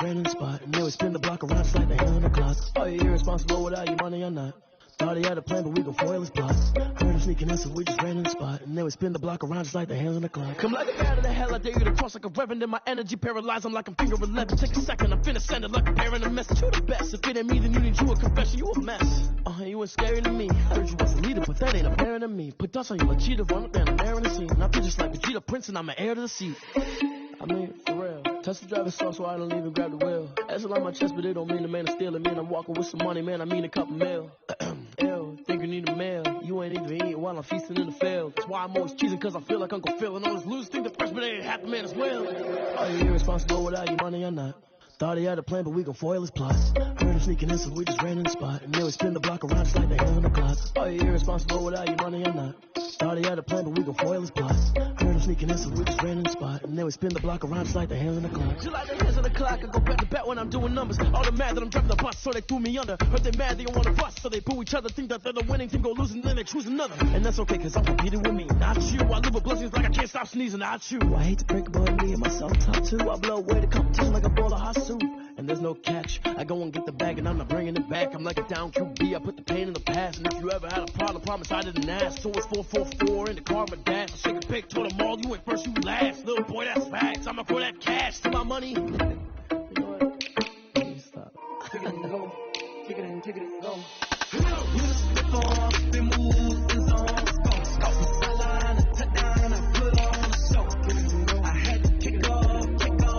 ran in the spot. And then we spin the block around just like the hand on the clock. Are you irresponsible without your money or not? Thought he had a plan, but we gon' foil his plots. Heard him sneaking in, so we just ran in the spot. And then we spin the block around just like the hands on the clock. Come like a bat of the hell, I dare you to cross like a reverend. In my energy paralyzed, I'm like I'm finger 11. Take a second, I'm finna send it like a bear in a message. You the best, if it ain't me, then you need you a confession. You a mess. You ain't scary to me. Heard you was a leader, but that ain't apparent to me. Put dust on you like cheetah, run up there and air in the scene. And I feel just like Vegeta Prince, and I'm an heir to the seat. I mean, for real. Touch the driver's sauce, so I don't even grab the wheel. That's on my chest, but it don't mean the man is stealing. Man, I'm walking with some money, man, I mean a couple mil. Ew, think you need a meal. You ain't even eating while I'm feasting in the field. That's why I'm always cheesing, cause I feel like Uncle Phil. And all this losers think the freshman ain't half a man as well. Are you irresponsible without your money or not? Thought he had a plan, but we gon' foil his plots. Heard him sneaking in, so we just ran in the spot. And then we spin the block around just like the hand on the clock. Are you irresponsible without your money or not? Thought he had a plan, but we gon' foil his plots. Heard him sneaking in, so we just ran in the spot. And then we spin the block around just like the hands on the clock. Just like the hands on the clock, I go back to back when I'm doing numbers. All the mad that I'm driving the bus, so they threw me under. Heard they mad, they don't wanna bust, so they boo each other. Think that they're the winning team, go losing, then they choose another. And that's okay, cause I'm competing with me, not you. I live with blessings like I can't stop sneezing, not you. I hate to break about me and myself top two. I blow away the competition like a bowl of hot soup. And there's no catch. I go and get the bag and I'm not bringing it back. I'm like a down QB. I put the pain in the past. And if you ever had a problem, promise I didn't ask. So it's 444 in the car with dash. I shake a pic, told them all, you ain't first, you last. Little boy, that's facts. I'ma throw that cash to my money. You know what? Please stop. Take it and go. Take it and take it and go. You just slip off and move the zone. Go. From sideline to touchdown, I put on the show. I had to kick it off and go.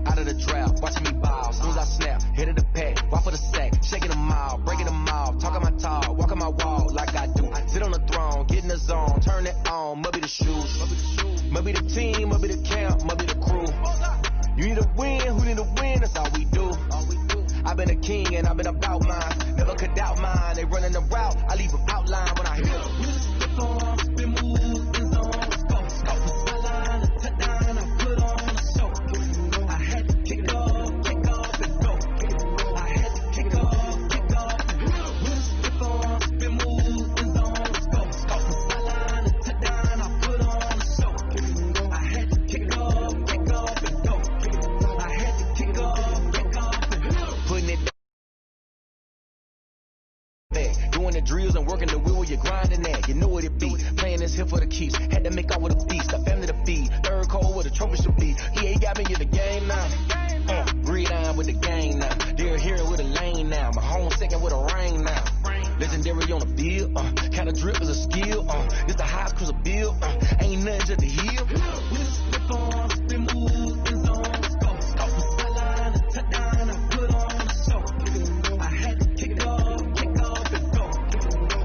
Out of the draft, watching me ball. Soon as I snap, hit of the pack, walk for the sack, shaking them all, breaking them off, talking my talk, walking my wall like I do. Sit on the throne, get in the zone, turn it on, must be the shoes, must be the team, must be the camp, must be the crew. You need a win, who need a win? That's all we do. I've been a king and I've been about mine, never could doubt mine. They running the route, I leave them outline when I hear them. You just slip on, spin move, in zone, go from sideline to touchdown, I put on the show. Kick off and go. I had to kick off and go. We'll slip on, spin move, and zone, go. From sideline to touchdown, I put on the show. I had to kick off and go. I had to kick off and go. Putting it back. Doing the drills and working the wheel, you're grinding that. You know what it be. Playing this here for the keeps. Had to make out with a beast. A family to feed. Third cold where the trophy should be. He ain't got me in the game now. Breed on with the gang now. They're here with a lane now. My home second with a rain now. Legendary on the field. Kind of drip is a skill. It's the highest cruiser bill. Ain't nothing just to heal. We'll slip on, spin move, and zone, go. From sideline to touchdown, I put on the show. I had to kick it off and go.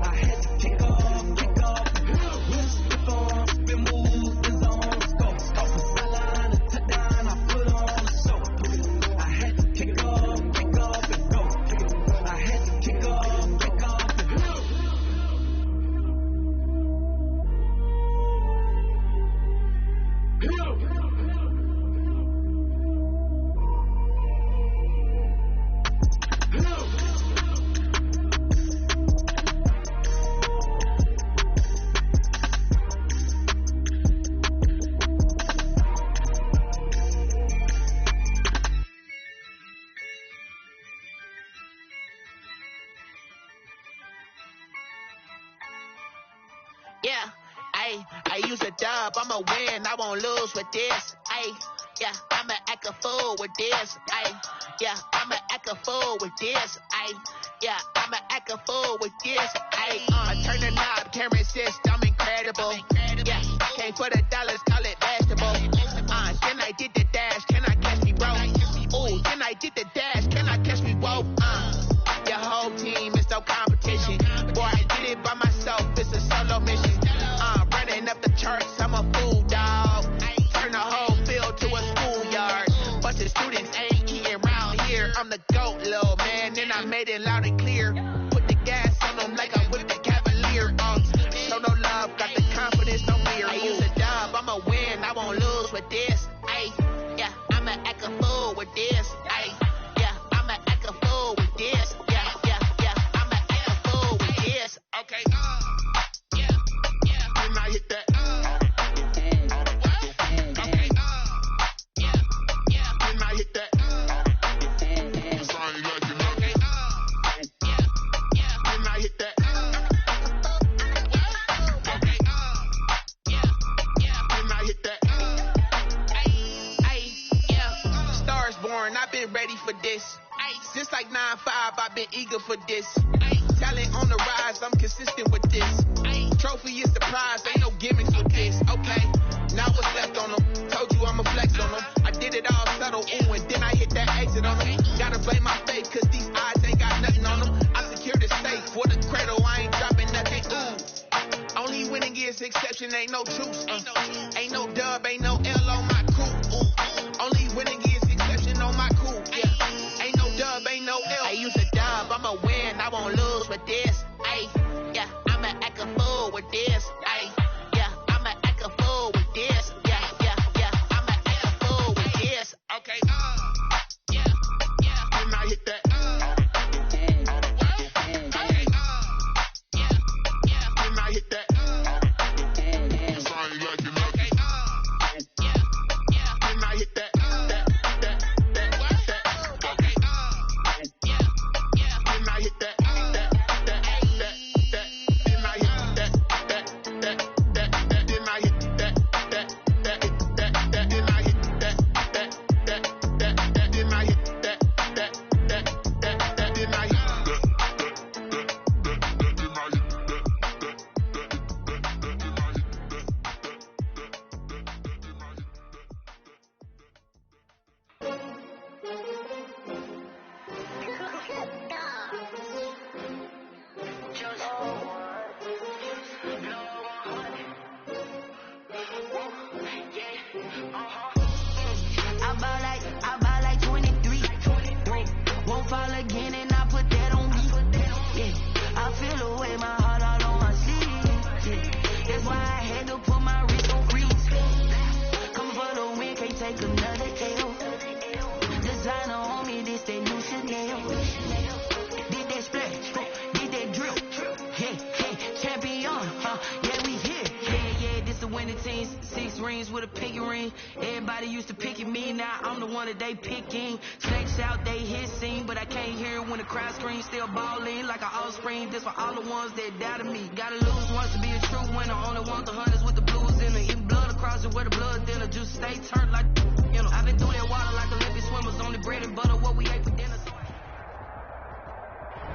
I had to kick off and go. We'll slip on, spin move, and zone, go. From sideline to touchdown, I put on the show. I had to kick it off and go. I had to kick it off and go. Yeah, I use a dub, I'ma win, I won't lose with this. Yeah, I'ma act a fool with this. Yeah, I'ma act a fool with this. Yeah, I'ma act a fool with this. I turn the knob, can't resist, I'm incredible. Yeah, came for the dollars, call it basketball. Then I did the dash, can I catch me, bro? Ooh, then I did the dash, can I catch me, whoa? Your whole team is no competition. Boy, I did it by myself, it's a solo mission. Running up the charts, I'm a fool, dog. Turn the whole field to a schoolyard. Bunch of students ain't eating round here. I'm the GOAT, little man, and I made it loud and clear. Put the gas on them like I whipped the Cavalier. Show no love, got the confidence, no fear. I use a dub, I'ma win, I won't lose with this. born, I've been ready for this. Since like 9-5, I've been eager for this. Talent on the rise, I'm consistent with this. Trophy is the prize, ain't no gimmicks with this. Okay, now what's left on them? Told you I'ma flex on them. I did it all subtle, ooh, and then I hit that exit on them. Gotta blame my faith, cause these eyes ain't got nothing on them. I secured the safe for the cradle, I ain't dropping nothing, ooh. Only winning is exception, ain't no truce. Ain't no dub, ain't no L on my crew, ooh. Only winning is exception on my crew, yeah. Ain't no dub, ain't no L. I use a dub, I'ma win, I won't lose with this. Ay, yeah, I'ma act a fool with this. Ay, yeah, I'ma act a fool with this. Yeah, yeah, yeah, I'ma act a fool with this. Okay, yeah, yeah. Then I hit that. Okay, yeah, yeah. Then I hit that. I buy like 23. Won't fall again and I put that on me. Yeah, I feel away my heart all on my sleeve. Yeah, that's why I had to put my wrist on freeze. Coming for the win, can't take another L. Designer on me, this that new Chanel. Did that splash, did that drip. Yeah, champion, yeah, we here. Yeah, this the winning team. 6 rings with a pinky ring. Everybody used to pick at me, now I'm the one that they picking. Snakes out, they hit scene, but I can't hear it when the crowd screams. Still balling like an offspring. This for all the ones that doubted me. Gotta lose once to be a true winner. Only want the hunters with the blues in it. Eating blood across it where the blood dinner. Juice stay turned like, you know. I've been through that water like Olympic swimmers. Only bread and butter, what we ate for dinner.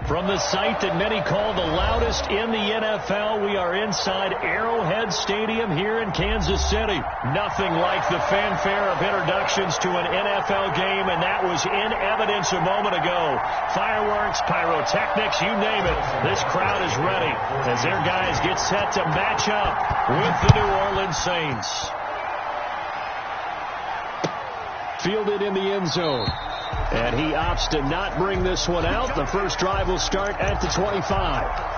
From the site that many call the loudest in the NFL, we are inside Arrowhead Stadium here in Kansas City. Nothing like the fanfare of introductions to an NFL game, and that was in evidence a moment ago. Fireworks, pyrotechnics, you name it. This crowd is ready as their guys get set to match up with the New Orleans Saints. Fielded in the end zone. And he opts to not bring this one out. The first drive will start at the 25.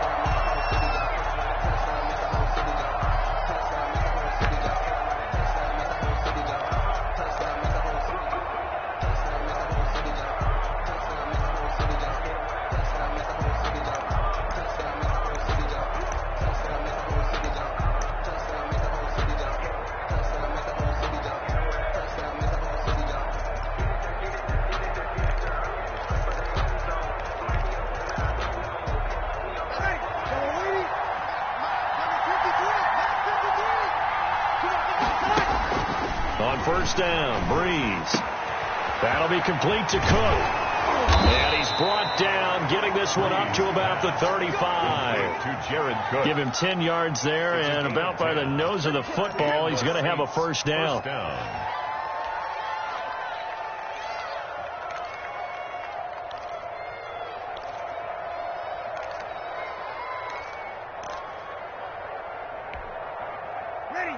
First down, Breeze. That'll be complete to Cook. And he's brought down, getting this one up to about the 35. To Jared Cook. Give him 10 yards there, and about by the nose of the football, he's going to have a first down.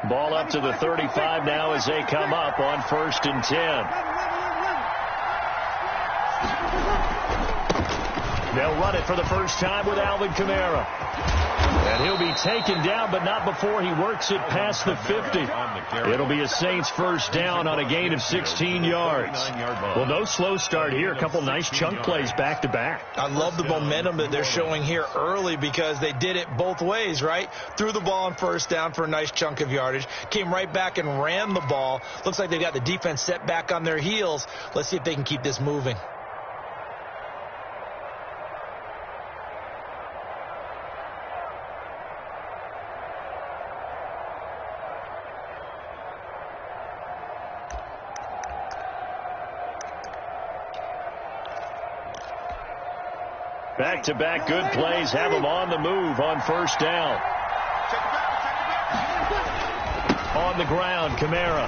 Ball up to the 35 now as they come up on 1st and 10. They'll run it for the first time with Alvin Kamara. And he'll be taken down, but not before he works it past the 50. It'll be a Saints first down on a gain of 16 yards. Well, no slow start here. A couple nice chunk plays back to back. I love the momentum that they're showing here early because they did it both ways, right? Threw the ball on first down for a nice chunk of yardage. Came right back and ran the ball. Looks like they've got the defense set back on their heels. Let's see if they can keep this moving. Back-to-back good plays have them on the move on first down. On the ground, Kamara.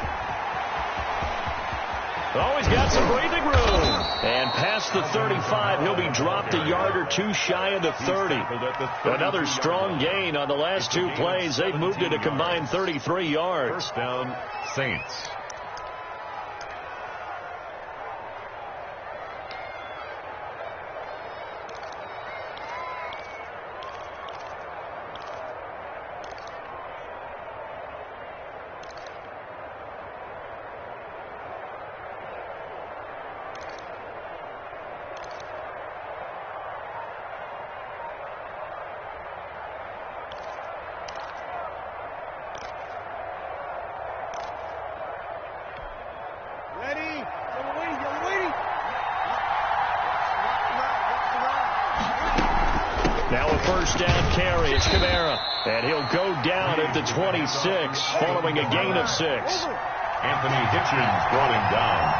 Oh, he's got some breathing room. And past the 35, he'll be dropped a yard or two shy of the 30. Another strong gain on the last two plays. They've moved it a combined 33 yards. First down, Saints. Now a first down carry. It's Kamara. And he'll go down at the 26 following a gain of 6. Anthony Hitchens brought him down.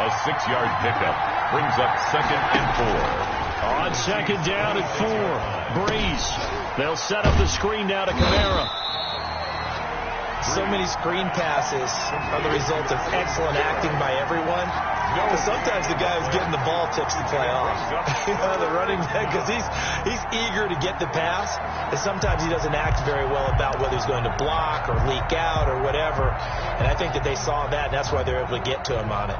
A 6-yard pickup brings up 2nd and 4. On second down at 4. Breeze. They'll set up the screen now to Kamara. So many screen passes are the result of excellent acting by everyone. But sometimes the guy who's getting the ball takes the play off. The running back, because he's eager to get the pass, and sometimes he doesn't act very well about whether he's going to block or leak out or whatever. And I think that they saw that, and that's why they're able to get to him on it.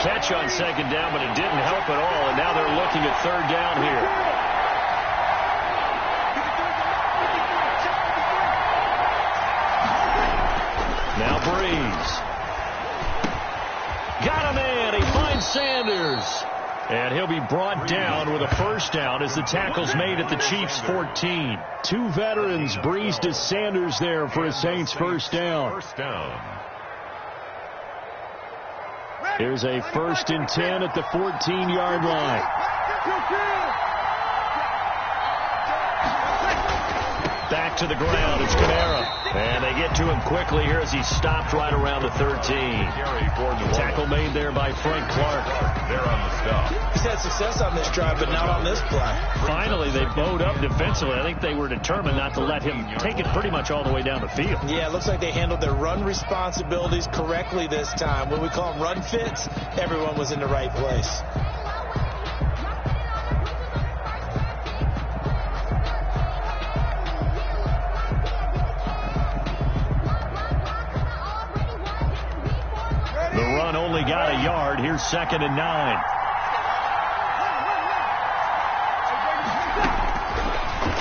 Catch on second down, but it didn't help at all, and now they're looking at third down here. Now Breeze. Got a man. He finds Sanders. And he'll be brought down with a first down as the tackle's made at the Chiefs' 14. Two veterans, Breeze to Sanders there for a Saints first down. First down. Here's a 1st and 10 at the 14-yard line. Back to the ground. It's Kamara. And they get to him quickly here as he stopped right around the 13. Tackle made there by Frank Clark. They're on the stop. He's had success on this drive, but not on this play. Finally, they bowed up defensively. I think they were determined not to let him take it pretty much all the way down the field. Yeah, it looks like they handled their run responsibilities correctly this time. When we call them run fits, everyone was in the right place. The run only got a yard. Here's 2nd and 9.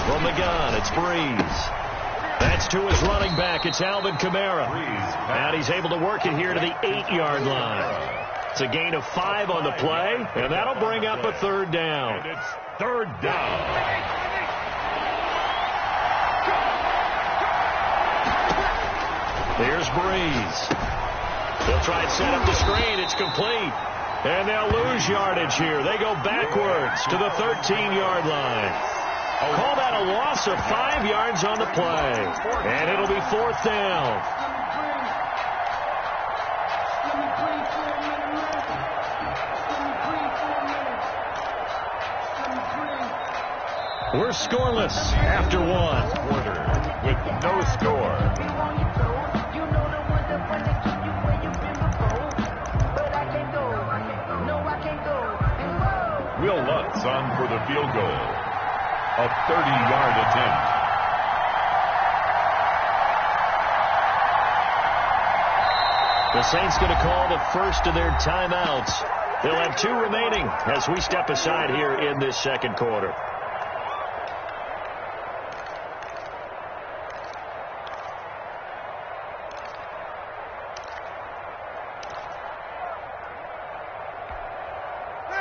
From the gun, it's Breeze. That's to his running back. It's Alvin Kamara. And he's able to work it here to the 8-yard line. It's a gain of 5 on the play, and that'll bring up a third down. And it's third down. Here's Breeze. They'll try and set up the screen. It's complete. And they'll lose yardage here. They go backwards to the 13-yard line. Call that a loss of 5 yards on the play. And it'll be 4th down. We're scoreless after 1. Quarter with no score. Will Lutz on for the field goal. A 30-yard attempt. The Saints going to call the first of their timeouts. They'll have 2 remaining as we step aside here in this second quarter.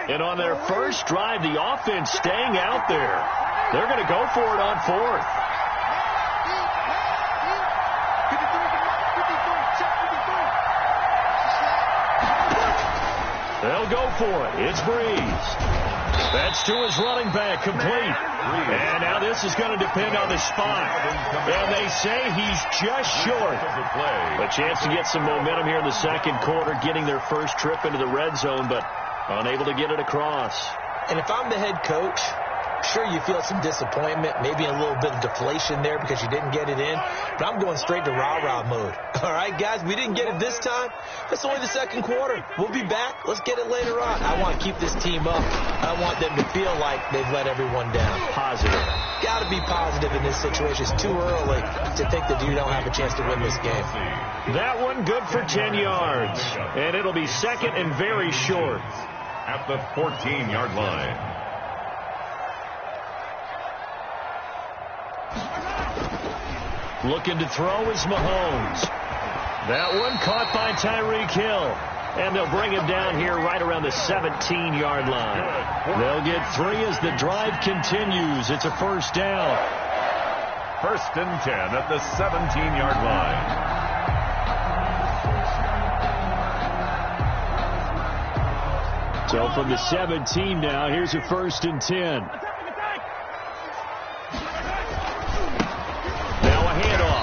And on their first drive, the offense staying out there. They're going to go for it on 4th. They'll go for it. It's Breeze. That's to his running back, complete. And now this is going to depend on the spot. And they say he's just short. A chance to get some momentum here in the second quarter, getting their first trip into the red zone, but unable to get it across. And if I'm the head coach, sure, you feel some disappointment, maybe a little bit of deflation there because you didn't get it in, but I'm going straight to rah-rah mode. All right, guys, we didn't get it this time. That's only the second quarter. We'll be back. Let's get it later on. I want to keep this team up. I want them to feel like they've let everyone down. Positive. Got to be positive in this situation. It's too early to think that you don't have a chance to win this game. That one good for 10 yards, and it'll be second and very short. At the 14-yard line. Looking to throw is Mahomes. That one caught by Tyreek Hill. And they'll bring him down here right around the 17-yard line. They'll get 3 as the drive continues. It's a first down. 1st and 10 at the 17-yard line. So from the 17 now, here's a 1st and 10.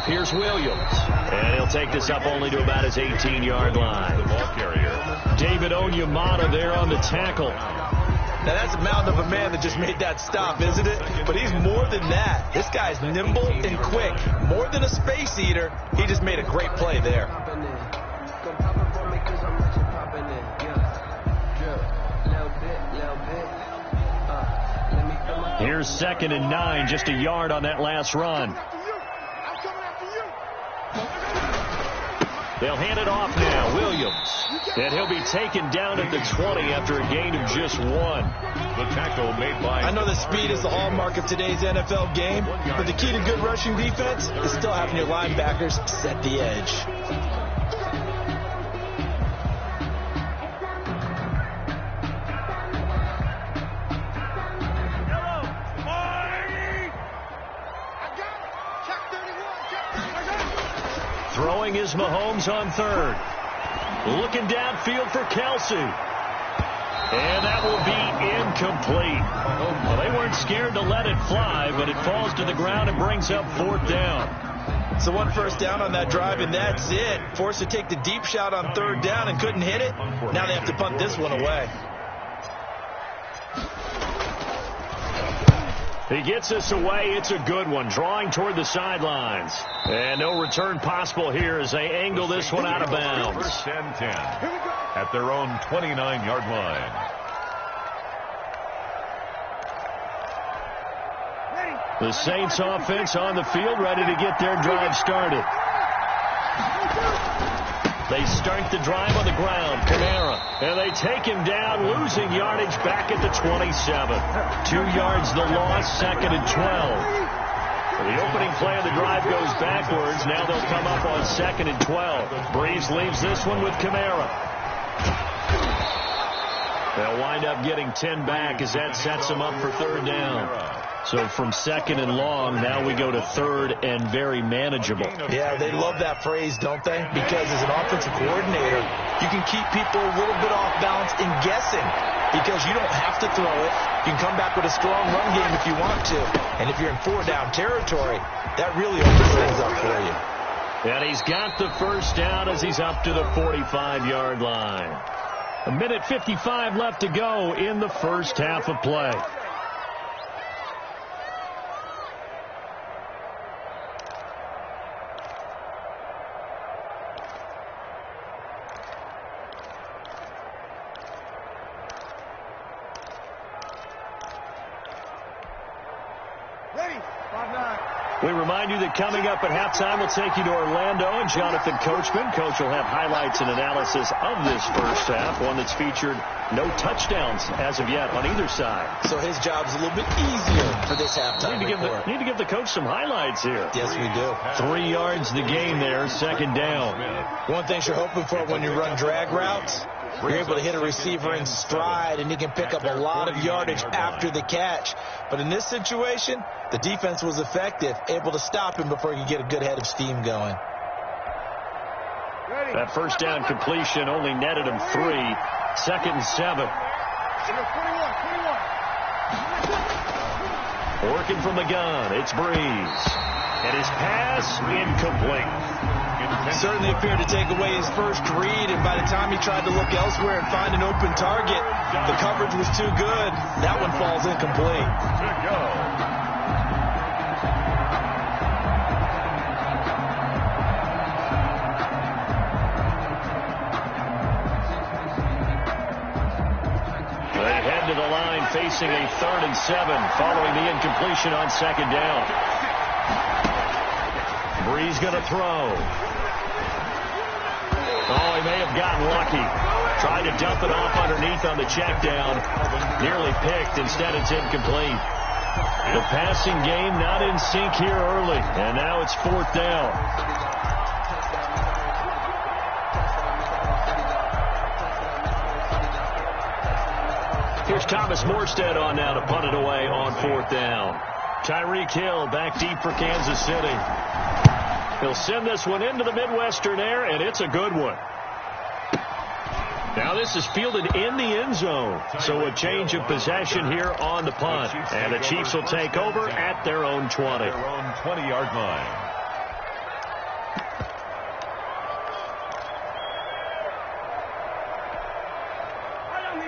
Here's Williams, and he'll take this up only to about his 18-yard line. The ball carrier. David Onyemata there on the tackle. Now, that's a mountain of a man that just made that stop, isn't it? But he's more than that. This guy's nimble and quick. More than a space eater, he just made a great play there. Here's 2nd and 9, just a yard on that last run. They'll hand it off now. Williams. And he'll be taken down at the 20 after a gain of just 1. The tackle made by... I know that speed is the hallmark of today's NFL game, but the key to good rushing defense is still having your linebackers set the edge. Throwing is Mahomes on 3rd. Looking downfield for Kelsey. And that will be incomplete. Well, they weren't scared to let it fly, but it falls to the ground and brings up 4th down. So 1 first down on that drive, and that's it. Forced to take the deep shot on 3rd down and couldn't hit it. Now they have to punt this one away. He gets us away. It's a good one. Drawing toward the sidelines. And no return possible here as they angle this one out of bounds. 1st and 10 at their own 29-yard line. The Saints offense on the field, ready to get their drive started. They start the drive on the ground. Kamara. And they take him down, losing yardage back at the 27. 2 yards the loss, 2nd and 12. The opening play of the drive goes backwards. Now they'll come up on 2nd and 12. Breeze leaves this one with Kamara. They'll wind up getting 10 back as that sets them up for 3rd down. So from 2nd and long, now we go to 3rd and very manageable. Yeah, they love that phrase, don't they? Because as an offensive coordinator, you can keep people a little bit off balance and guessing because you don't have to throw it. You can come back with a strong run game if you want to. And if you're in 4-down territory, that really opens things up for you. And he's got the first down as he's up to the 45-yard line. 1:55 left to go in the first half of play. We remind you that coming up at halftime, we'll take you to Orlando and Jonathan Coachman. Coach will have highlights and analysis of this first half, one that's featured no touchdowns as of yet on either side. So his job's a little bit easier for this halftime report. Need to give the coach some highlights here. Yes, we do. 3 yards the gain there, 2nd down. One thing you're hoping for when you run drag routes, you're able to hit a receiver in stride, and he can pick up a lot of yardage after the catch. But in this situation, the defense was effective, able to stop him before he could get a good head of steam going. That first down completion only netted him 3. 2nd and 7. Working from the gun, it's Breeze. And his pass incomplete. Certainly appeared to take away his first read, and by the time he tried to look elsewhere and find an open target, the coverage was too good. That one falls incomplete. Good go. To the line, facing a 3rd and 7 following the incompletion on 2nd down. Breeze going to throw. Oh, he may have gotten lucky. Tried to dump it off underneath on the check down. Nearly picked. Instead, it's incomplete. The passing game not in sync here early, and now it's 4th down. Here's Thomas Morstead on now to punt it away on 4th down. Tyreek Hill back deep for Kansas City. He'll send this one into the Midwestern air, and it's a good one. Now this is fielded in the end zone, so a change of possession here on the punt. And the Chiefs will take over at their own 20. Their own 20-yard line.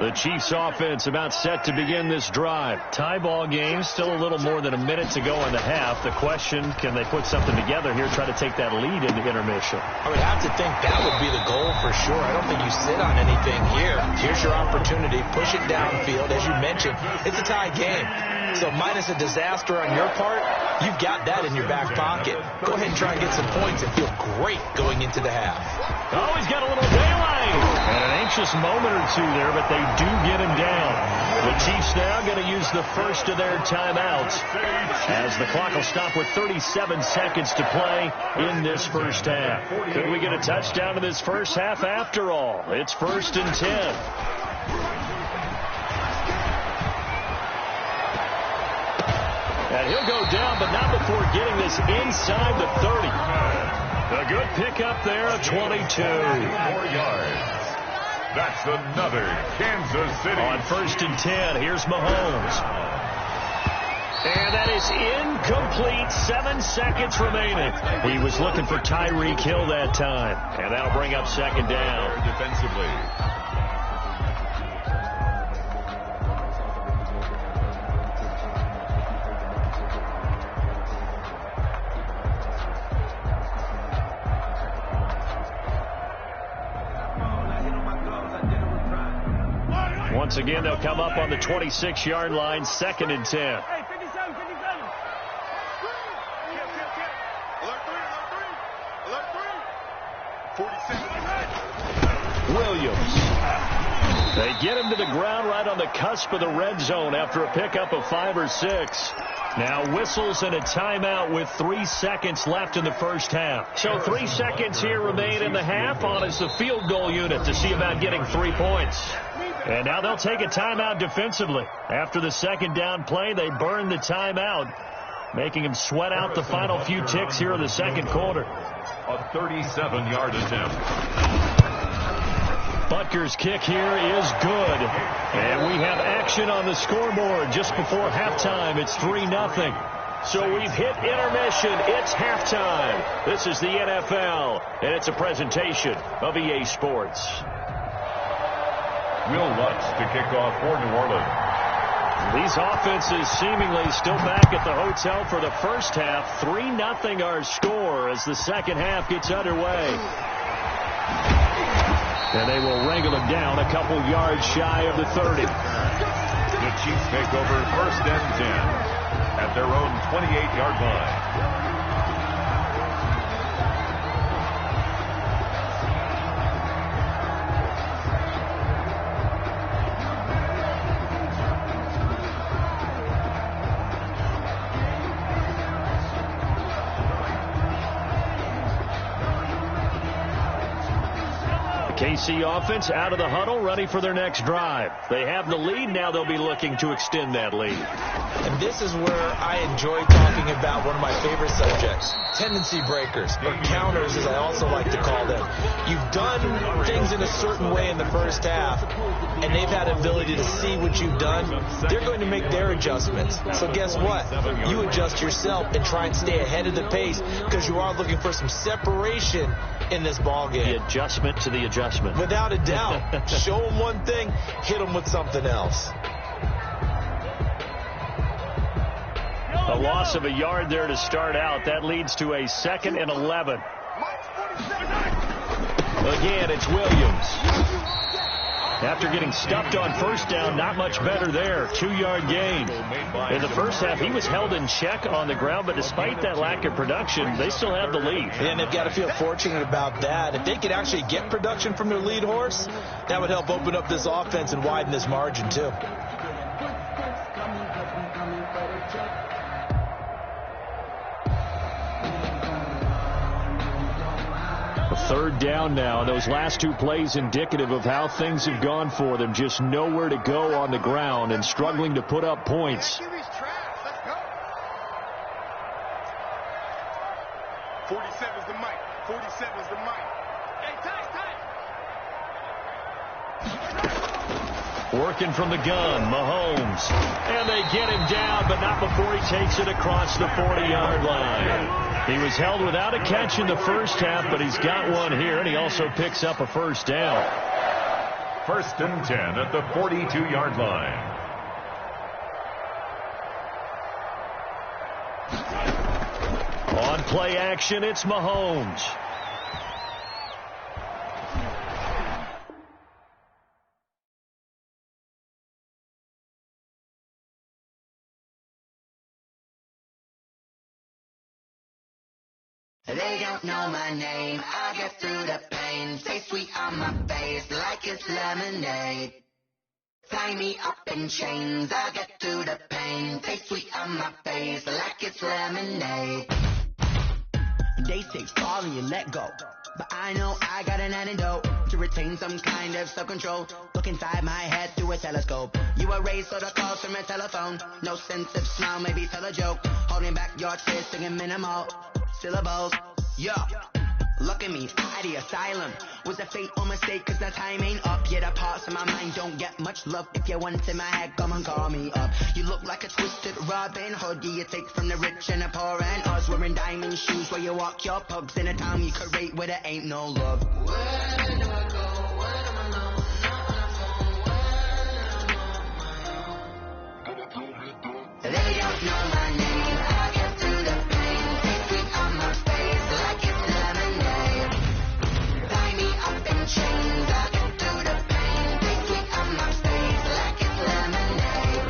The Chiefs offense about set to begin this drive. Tie ball game, still a little more than a minute to go in the half. The question, can they put something together here, try to take that lead into intermission? I would have to think that would be the goal for sure. I don't think you sit on anything here. Here's your opportunity. Push it downfield. As you mentioned, it's a tie game. So minus a disaster on your part, you've got that in your back pocket. Go ahead and try and get some points and feel great going into the half. Oh, he's got a little daylight. And an anxious moment or two there, but they do get him down. The Chiefs now going to use the first of their timeouts as the clock will stop with 37 seconds to play in this first half. Could we get a touchdown in this first half after all? It's 1st and 10. And he'll go down, but not before getting this inside the 30. A good pickup there of 22. 4 yards. That's another Kansas City. On 1st and 10, here's Mahomes. And that is incomplete. 7 seconds remaining. He was looking for Tyreek Hill that time. And that'll bring up 2nd down. Defensively. Once again, they'll come up on the 26-yard line, 2nd and 10. Williams. They get him to the ground right on the cusp of the red zone after a pickup of 5 or 6. Now whistles and a timeout with 3 seconds left in the first half. So 3 seconds here remain in the half on as the field goal unit to see about getting 3 points. And now they'll take a timeout defensively. After the 2nd down play, they burn the timeout, making them sweat out the final few ticks here in the 2nd quarter. A 37-yard attempt. Butker's kick here is good. And we have action on the scoreboard just before halftime. It's 3-0. So we've hit intermission. It's halftime. This is the NFL, and it's a presentation of EA Sports. Will Lutz to kick off for New Orleans. These offenses seemingly still back at the hotel for the first half. 3-0 our score as the second half gets underway. And they will wrangle him down a couple yards shy of the 30. The Chiefs take over 1st and 10 at their own 28-yard line. KC offense out of the huddle, ready for their next drive. They have the lead. Now they'll be looking to extend that lead. And this is where I enjoy talking about one of my favorite subjects, tendency breakers, or counters as I also like to call them. You've done things in a certain way in the first half, and they've had the ability to see what you've done. They're going to make their adjustments. So guess what? You adjust yourself and try and stay ahead of the pace because you are looking for some separation in this ball game. The adjustment to the adjustment. Without a doubt. Show them one thing, hit them with something else. A loss of a yard there to start out. That leads to a 2nd and 11. Again, it's Williams. After getting stuffed on first down, not much better there. 2-yard gain. In the first half, he was held in check on the ground, but despite that lack of production, they still have the lead. And they've got to feel fortunate about that. If they could actually get production from their lead horse, that would help open up this offense and widen this margin, too. Third down now. Those last 2 plays indicative of how things have gone for them. Just nowhere to go on the ground and struggling to put up points. 47's the mic. 47's the mic. Hey, tight. Working from the gun, Mahomes. And they get him down, but not before he takes it across the 40-yard line. He was held without a catch in the first half, but he's got one here, and he also picks up a first down. 1st and 10 at the 42-yard line. On play action, it's Mahomes. They don't know my name, I get through the pain. Stay sweet on my face like it's lemonade. Tie me up in chains, I get through the pain. Stay sweet on my face like it's lemonade. They say fall and you let go, but I know I got an antidote to retain some kind of self-control. Look inside my head through a telescope. You erase all the calls from a telephone. No sense of smile, maybe tell a joke. Holding back your tears, singing minimal syllables. Yeah, look at me, at the asylum. Was a fate or mistake, cause the time ain't up. Yet the parts of my mind don't get much love. If you want in my head, come and call me up. You look like a twisted Robin Hood. You take from the rich and the poor and us. Wearing diamond shoes where you walk your pugs in a town you could rate where there ain't no love. Where do I go? Where am I alone? Not on the phone, where am I on? They don't know my name, I get through the pain. Stay sweet on my face like it's lemonade. Tie me up in chains, I get through the pain. Stay sweet on my face like it's lemonade.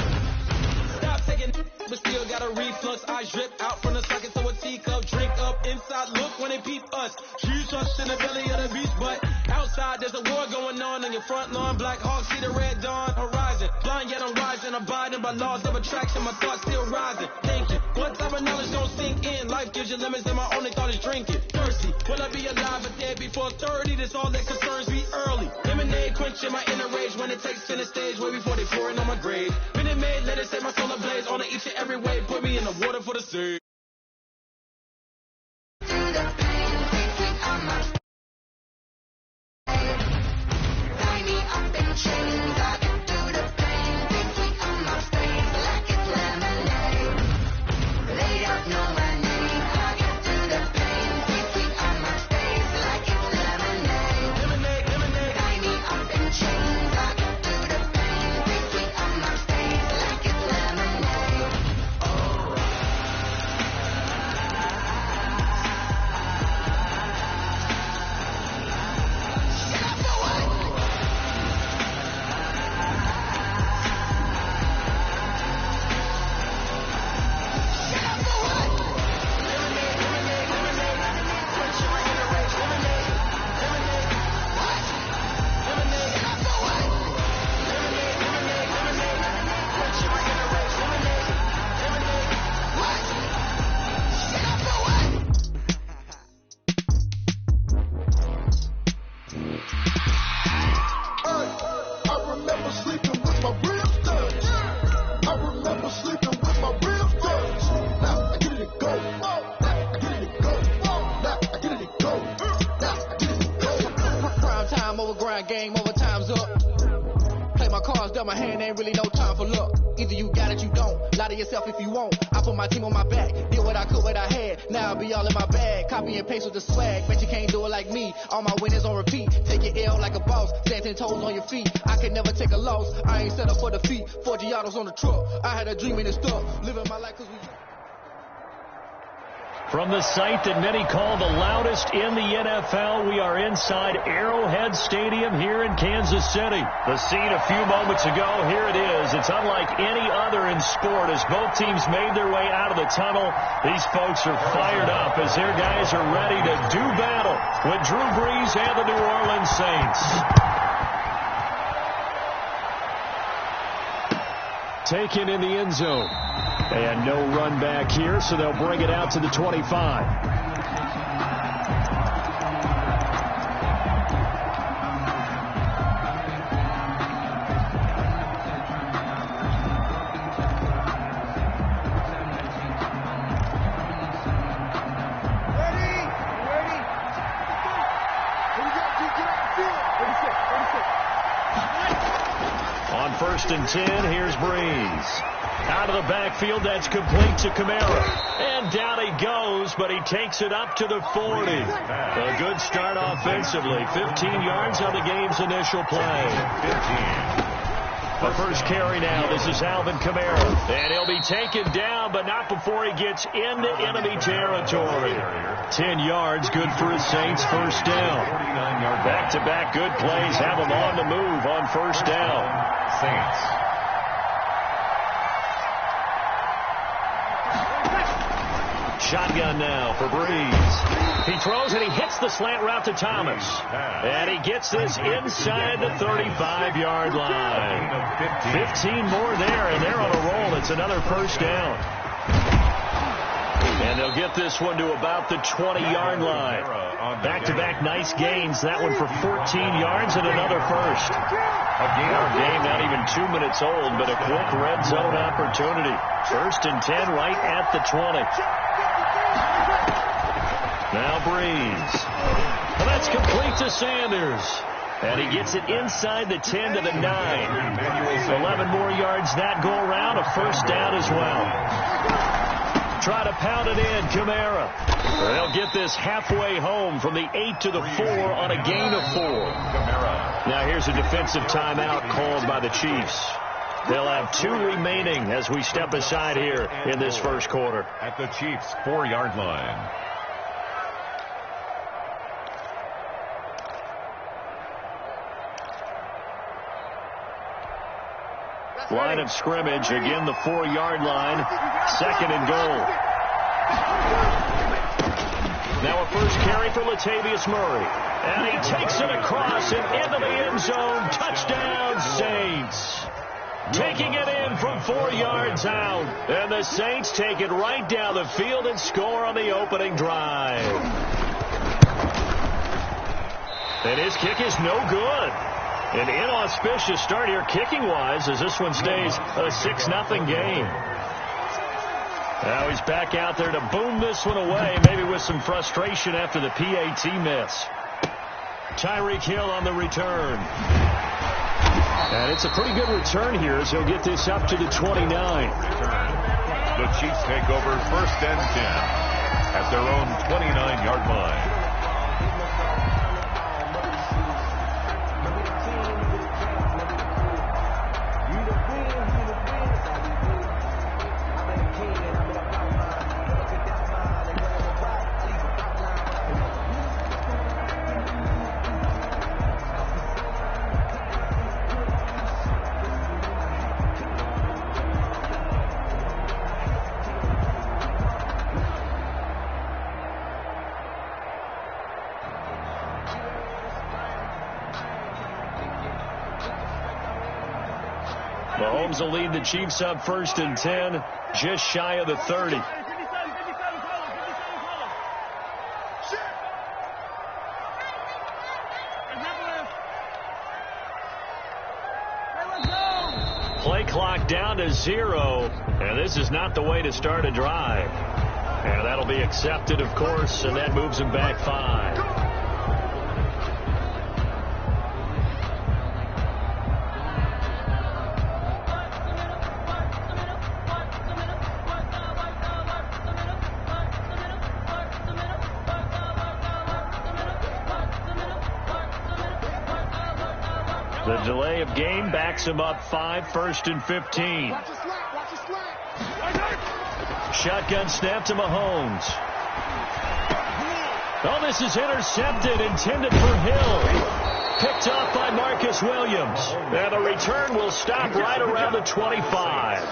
Stop taking but still got a reflux. I drip out from the socket to a teacup. Drink up inside, look when they peep us. Huge trust in the belly of the beast, but outside there's a war going on in your front lawn. Black Hawk see the red dawn horizon. Blind yet I'm rising, abiding by laws of attraction. My thoughts still rising. Thinking, what type of knowledge don't sink in? Life gives you limits and my only thought is drinking. Thirsty, will I be alive or dead before 30? That's all that concerns me early. Lemonade quenching my inner rage when it takes center stage. Way before they pour it on my grave. Minute Maid, let it set my soul ablaze. On each and every way, put me in the water for the save. Through the pain, stay sweet on my face. Tie me up in chains, I get through the pain. Stay sweet on my face like it's lemonade. They don't know my name, I get through the pain. Stay sweet on my face like it's lemonade. Lemonade, lemonade. Tie me up in chains, I get through the pain. Stay sweet on my face like it's lemonade. time over grind, game over, time's up. Play my cards, dealt my hand, ain't really no time for luck. Either you got it, you don't. Lie to yourself if you won't. I put my team on my back, did what I could, what I had. Now I'll be all in my bag, copy and paste with the swag. Bet you can't do it like me. All my winners on repeat. Take your L like a boss, stand 10 toes on your feet. I can never take a loss. I ain't set up for defeat. 4 Giottos on the truck. I had a dream and it stuck. Living my life 'cause we. From the site that many call the loudest in the NFL, we are inside Arrowhead Stadium here in Kansas City. The scene a few moments ago, here it is. It's unlike any other in sport as both teams made their way out of the tunnel. These folks are fired up as their guys are ready to do battle with Drew Brees and the New Orleans Saints. Taken in the end zone. And no run back here, so they'll bring it out to the 25. On 1st and 10, here's Brees. Out of the backfield, that's complete to Kamara. And down he goes, but he takes it up to the 40. A good start offensively. 15 yards on the game's initial play. 15. The first carry now. This is Alvin Kamara. And he'll be taken down, but not before he gets into enemy territory. 10 yards, good for his Saints. First down. Back-to-back good plays have him on the move on first down. Saints. Shotgun now for Brees. He throws and he hits the slant route to Thomas. And he gets this inside the 35-yard line. 15 more there, and they're on a roll. It's another first down. And they'll get this one to about the 20-yard line. Back-to-back nice gains. That one for 14 yards and another first. Our game not even 2 minutes old, but a quick red zone opportunity. 1st and 10 right at the 20. Now Brees. Well, that's complete to Sanders. And he gets it inside the 10 to the 9. 11 more yards that go around. A first down as well. Try to pound it in, Kamara. They'll get this halfway home from the 8 to the 4 on a gain of 4. Now here's a defensive timeout called by the Chiefs. They'll have 2 remaining as we step aside here in this first quarter. At the Chiefs' 4-yard line. Line of scrimmage, again the 4-yard line, 2nd and goal. Now a first carry for Latavius Murray. And he takes it across and into the end zone. Touchdown, Saints. Taking it in from 4 yards out. And the Saints take it right down the field and score on the opening drive. And his kick is no good. An inauspicious start here kicking-wise as this one stays a 6-0 game. Now he's back out there to boom this one away, maybe with some frustration after the PAT miss. Tyreek Hill on the return. And it's a pretty good return here as he'll get this up to the 29. The Chiefs take over 1st and 10 at their own 29-yard line. Mahomes will lead the Chiefs up 1st and 10, just shy of the 30. Play clock down to 0, and this is not the way to start a drive. And that'll be accepted, of course, and that moves him back 5. The delay of game backs him up 5, 1st and 15. Shotgun snap to Mahomes. Oh, this is intercepted, intended for Hill. Picked off by Marcus Williams. And the return will stop right around the 25.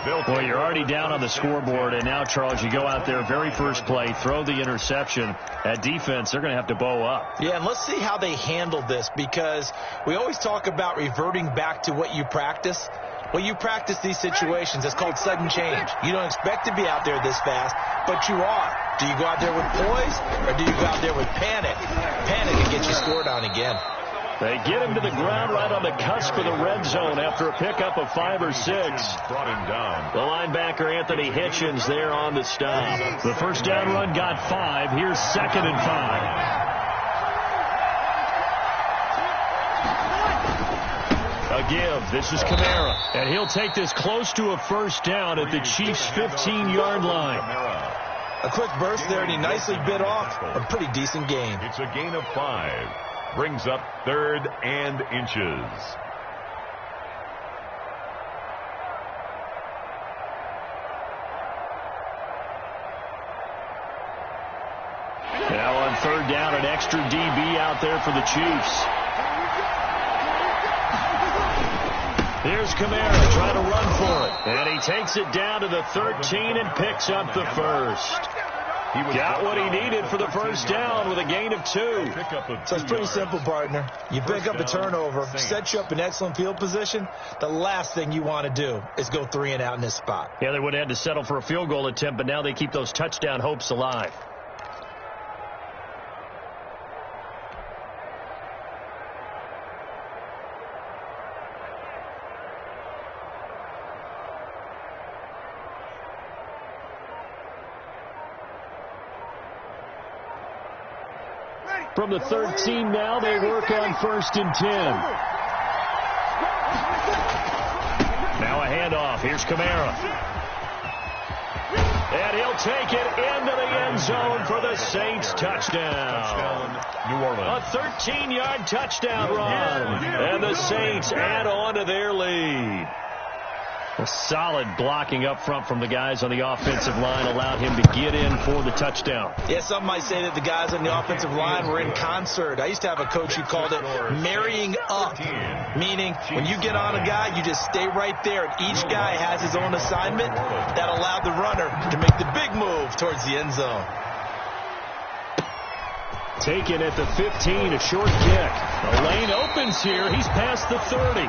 Well, you're already down on the scoreboard, and now, Charles, you go out there, very first play, throw the interception. At defense, they're going to have to bow up. Yeah, and let's see how they handle this, because we always talk about reverting back to what you practice. Well, you practice these situations. It's called sudden change. You don't expect to be out there this fast, but you are. Do you go out there with poise, or do you go out there with panic? Panic can get you scored on again. They get him to the ground right on the cusp of the red zone after a pickup of 5 or 6. Brought him down. The linebacker, Anthony Hitchens, there on the stop. The first down run got 5. Here's 2nd and 5. A give. This is Kamara. And he'll take this close to a first down at the Chiefs' 15-yard line. A quick burst there, and he nicely bit off a pretty decent gain. It's a gain of 5. Brings up 3rd and inches. Now on 3rd down, an extra DB out there for the Chiefs. Here's Kamara trying to run for it. And he takes it down to the 13 and picks up the first. He got what he needed for the first down with a gain of 2. So it's pretty simple, partner. You pick up a turnover, set you up in excellent field position. The last thing you want to do is go 3 and out in this spot. Yeah, they would have had to settle for a field goal attempt, but now they keep those touchdown hopes alive. From the 13 now, they work on 1st and 10. Now a handoff. Here's Kamara. And he'll take it into the end zone for the Saints touchdown. New Orleans. A 13-yard touchdown run. And the Saints add on to their lead. A solid blocking up front from the guys on the offensive line allowed him to get in for the touchdown. Yeah, some might say that the guys on the offensive line were in concert. I used to have a coach who called it marrying up, meaning when you get on a guy, you just stay right there, and each guy has his own assignment. That allowed the runner to make the big move towards the end zone. Taken at the 15, a short kick. The lane opens here. He's past the 30.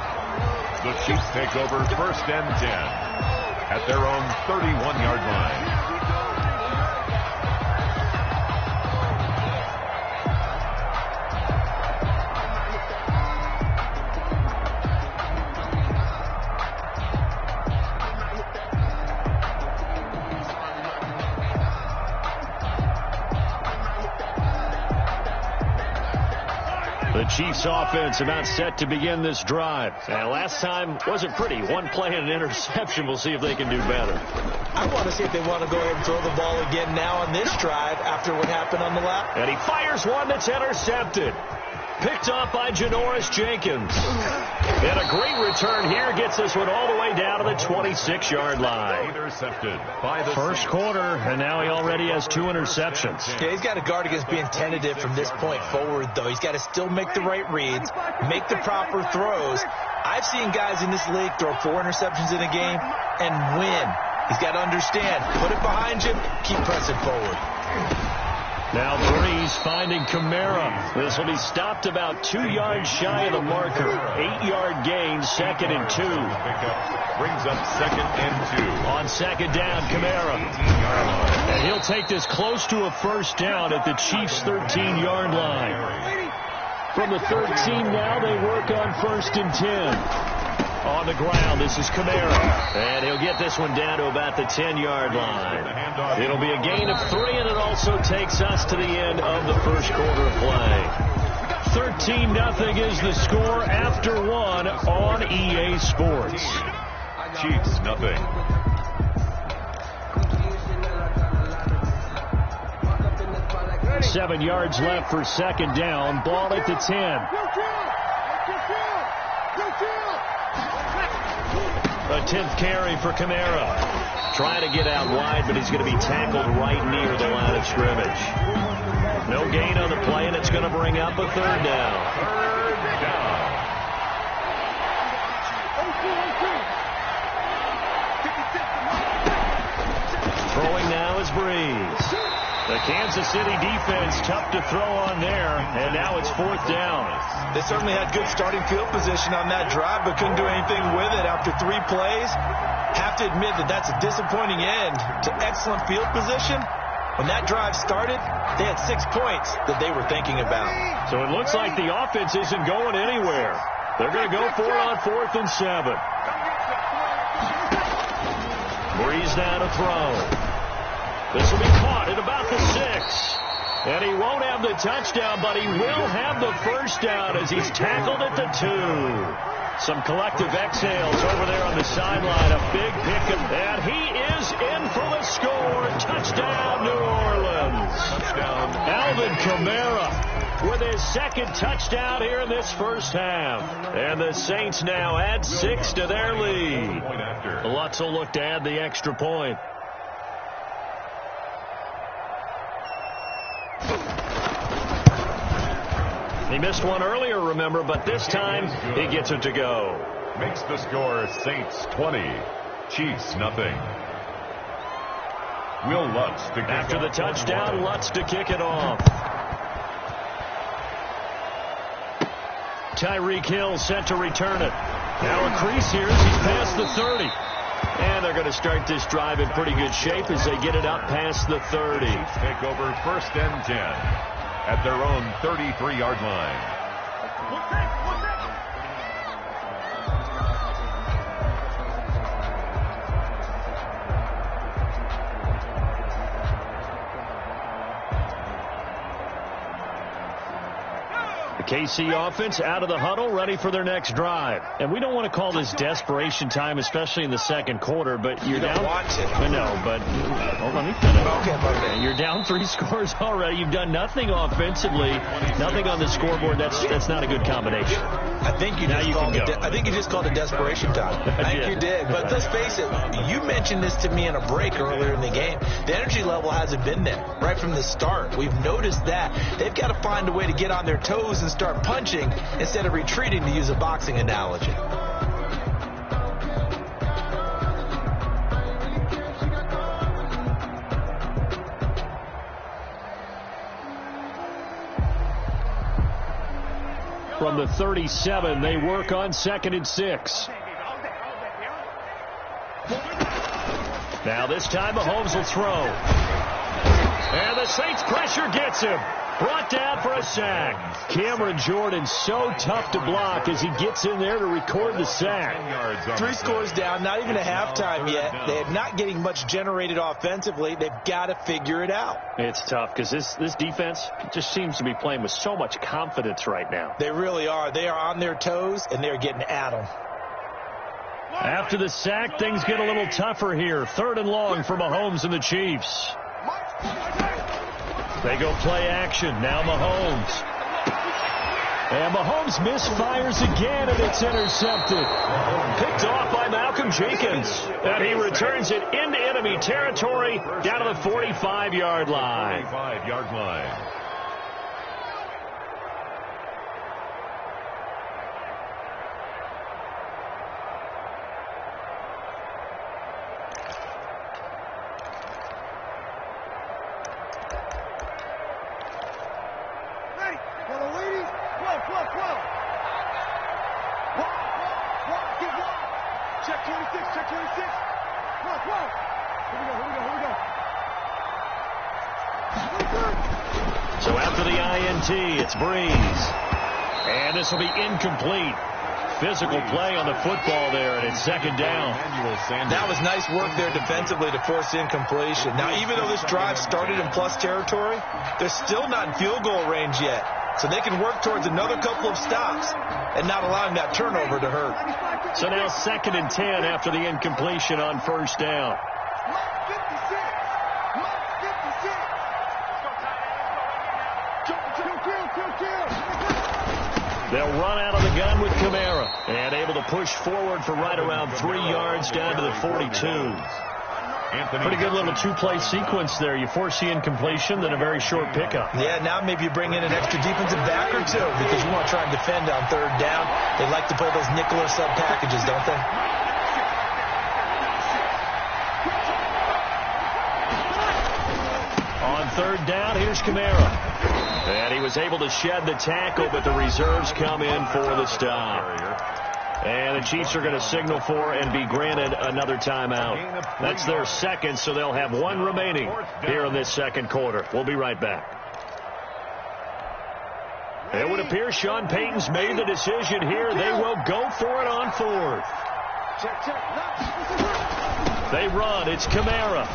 The Chiefs take over 1st and 10 at their own 31-yard line. The Chiefs offense about set to begin this drive. And last time wasn't pretty. One play and an interception. We'll see if they can do better. I want to see if they want to go ahead and throw the ball again now on this drive after what happened on the last. And he fires one that's intercepted. Picked off by Janoris Jenkins. And a great return here gets this one all the way down to the 26-yard line. Intercepted by the first quarter, and now he already has 2 interceptions. Yeah, he's got to guard against being tentative from this point forward, though. He's got to still make the right reads, make the proper throws. I've seen guys in this league throw 4 interceptions in a game and win. He's got to understand, put it behind you, keep pressing forward. Now Breeze finding Kamara. This will be stopped about 2 yards shy of the marker. 8-yard gain, 2nd and 2. Brings up 2nd and 2. On 2nd down, Kamara. And he'll take this close to a first down at the Chiefs' 13-yard line. From the 13 now, they work on 1st and 10. On the ground, this is Kamara. And he'll get this one down to about the 10-yard line. It'll be a gain of 3, and it also takes us to the end of the first quarter of play. 13-0 is the score after 1 on EA Sports. Chiefs, nothing. Seven yards left for 2nd down. Ball at the 10. a 10th carry for Kamara. Trying to get out wide, but he's going to be tackled right near the line of scrimmage. No gain on the play, and it's going to bring up a 3rd down. Throwing now is Breeze. The Kansas City defense tough to throw on there, and now it's 4th down. They certainly had good starting field position on that drive, but couldn't do anything with it after 3 plays. Have to admit that that's a disappointing end to excellent field position. When that drive started, they had 6 points that they were thinking about. So it looks like the offense isn't going anywhere. They're going to go for it on 4th and 7. Breeze now to throw. This will be caught at about the 6. And he won't have the touchdown, but he will have the 1st down as he's tackled at the 2. Some collective exhales over there on the sideline. A big pickup. And he is in for the score. Touchdown, New Orleans. Touchdown. Alvin Kamara with his 2nd touchdown here in this first half. And the Saints now add 6 to their lead. Lutz will look to add the extra point. He missed one earlier, remember, but this time he gets it to go. Makes the score Saints 20, Chiefs nothing. Will Lutz to kick After the touchdown, Lutz to kick it off. Tyreek Hill set to return it. Now a crease here as he's past the 30. And they're going to start this drive in pretty good shape as they get it up past the 30. Take over 1st and 10 at their own 33-yard line. KC offense out of the huddle, ready for their next drive. And we don't want to call this desperation time, especially in the 2nd quarter, but you're down. Watch it. I know, but hold on. Okay. You're down 3 scores already. You've done nothing offensively, nothing on the scoreboard. That's not a good combination. I think you just called it desperation time. I think you did. But let's face it, you mentioned this to me in a break earlier in the game. The energy level hasn't been there right from the start. We've noticed that. They've got to find a way to get on their toes and start punching instead of retreating, to use a boxing analogy. From the 37, they work on 2nd and 6. Now this time Mahomes will throw. And the Saints pressure gets him. Brought down for a sack. Cameron Jordan so tough to block as he gets in there to record the sack. 3 scores down, not even a halftime yet. They're not getting much generated offensively. They've got to figure it out. It's tough because this defense just seems to be playing with so much confidence right now. They really are. They are on their toes, and they're getting at them. After the sack, things get a little tougher here. 3rd and long for Mahomes and the Chiefs. They go play action. Now Mahomes. And Mahomes misfires again, and it's intercepted. Picked off by Malcolm Jenkins. And he returns it into enemy territory down to the 45-yard line. 45-yard line. So after the INT, it's Breeze. And this will be incomplete. Physical play on the football there, and it's 2nd down. That was nice work there defensively to force incompletion. Now, even though this drive started in plus territory, they're still not in field goal range yet. So they can work towards another couple of stops and not allowing that turnover to hurt. So now 2nd and 10 after the incompletion on 1st down. They'll run out of the gun with Kamara. And able to push forward for right around 3 yards down to the 42. Pretty good little two-play sequence there. You force the incompletion, then a very short pickup. Yeah, now maybe you bring in an extra defensive back or two because you want to try and defend on third down. They like to play those nickel or sub packages, don't they? On third down, here's Kamara. And he was able to shed the tackle, but the reserves come in for the stop. And the Chiefs are going to signal for and be granted another timeout. That's their second, so they'll have one remaining here in this second quarter. We'll be right back. It would appear Sean Payton's made the decision here. They will go for it on fourth. They run. It's Kamara.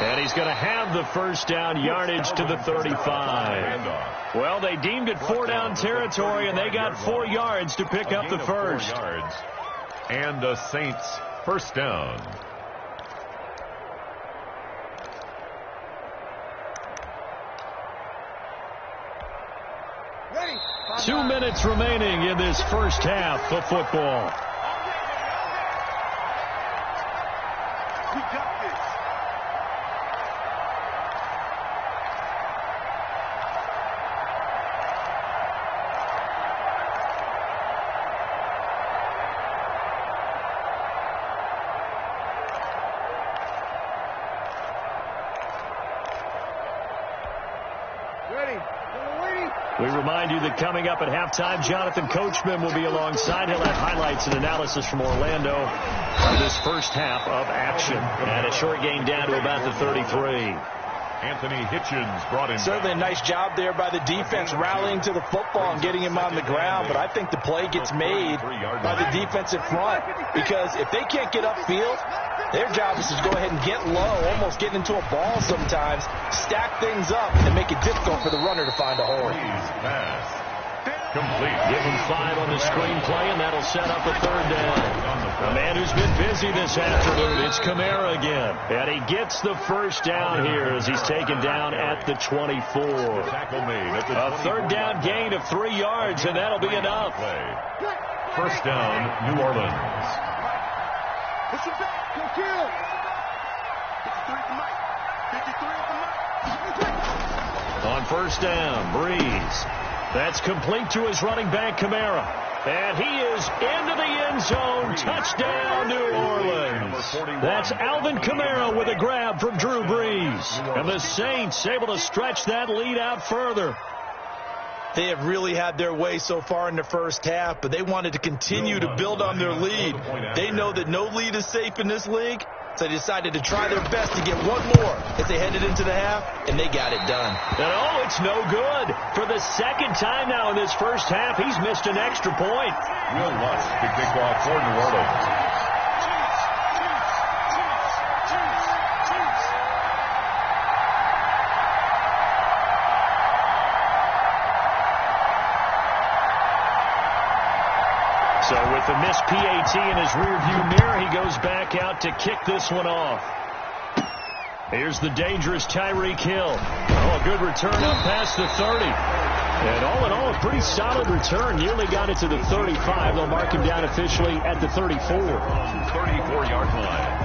And he's going to have the first down, yardage to the 35. Well, they deemed it 4-down territory, and they got 4 yards to pick up the first. And the Saints first down. Ready. 2 minutes remaining in this first half of football. We got this. We remind you that coming up at halftime, Jonathan Coachman will be alongside. He'll have highlights and analysis from Orlando for this first half of action. And a short gain down to about the 33. Anthony Hitchens brought in. Certainly a nice job there by the defense rallying to the football and getting him on the ground. But I think the play gets made by the defensive front because if they can't get upfield, their job is to go ahead and get low, almost get into a ball sometimes, stack things up, and make it difficult for the runner to find a hole. Pass. Complete. Give him 5 on the screenplay, and that'll set up a third down. A man who's been busy this afternoon, it's Kamara again. And he gets the first down here as he's taken down at the 24. A third down gain of 3 yards, and that'll be enough. First down, New Orleans. Push him back. Go kill. 53 at the mic. 53 at the mic. On first down, Breeze. That's complete to his running back, Kamara. And he is into the end zone. Touchdown, New Orleans. That's Alvin Kamara with a grab from Drew Brees. And the Saints able to stretch that lead out further. They have really had their way so far in the first half, but they wanted to continue to build on their lead. They know that no lead is safe in this league, so they decided to try their best to get one more as they headed into the half, and they got it done. And oh, it's no good. For the second time now in this first half, he's missed an extra point. Will Lutz to kick off for New Orleans. So with the missed PAT in his rearview mirror, he goes back out to kick this one off. Here's the dangerous Tyreek Hill. Oh, a good return up past the 30. And all in all, a pretty solid return. Nearly got it to the 35. They'll mark him down officially at the 34. 34-yard line.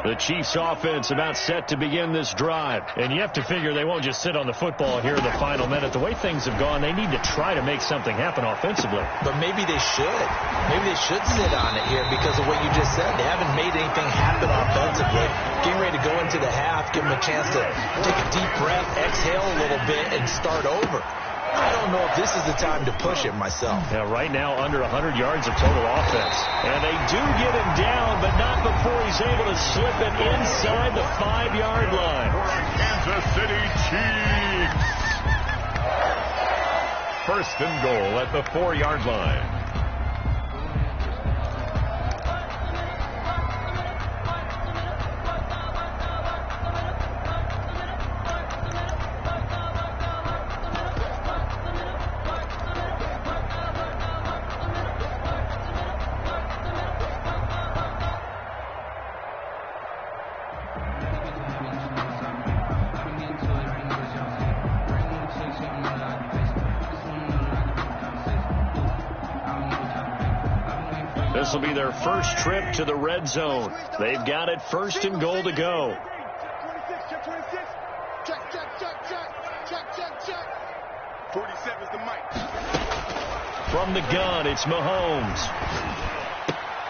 The Chiefs offense about set to begin this drive. And you have to figure they won't just sit on the football here in the final minute. The way things have gone, they need to try to make something happen offensively. But maybe they should. Maybe they should sit on it here because of what you just said. They haven't made anything happen offensively. Getting ready to go into the half, give them a chance to take a deep breath, exhale a little bit, and start over. I don't know if this is the time to push it myself. Yeah, right now under 100 yards of total offense. And they do get him down, but not before he's able to slip it inside the 5-yard line. Kansas City Chiefs. First and goal at the 4-yard line. This will be their first trip to the red zone. They've got it 1st and goal to go. Check 26. Check. 47's the mic. From the gun, it's Mahomes.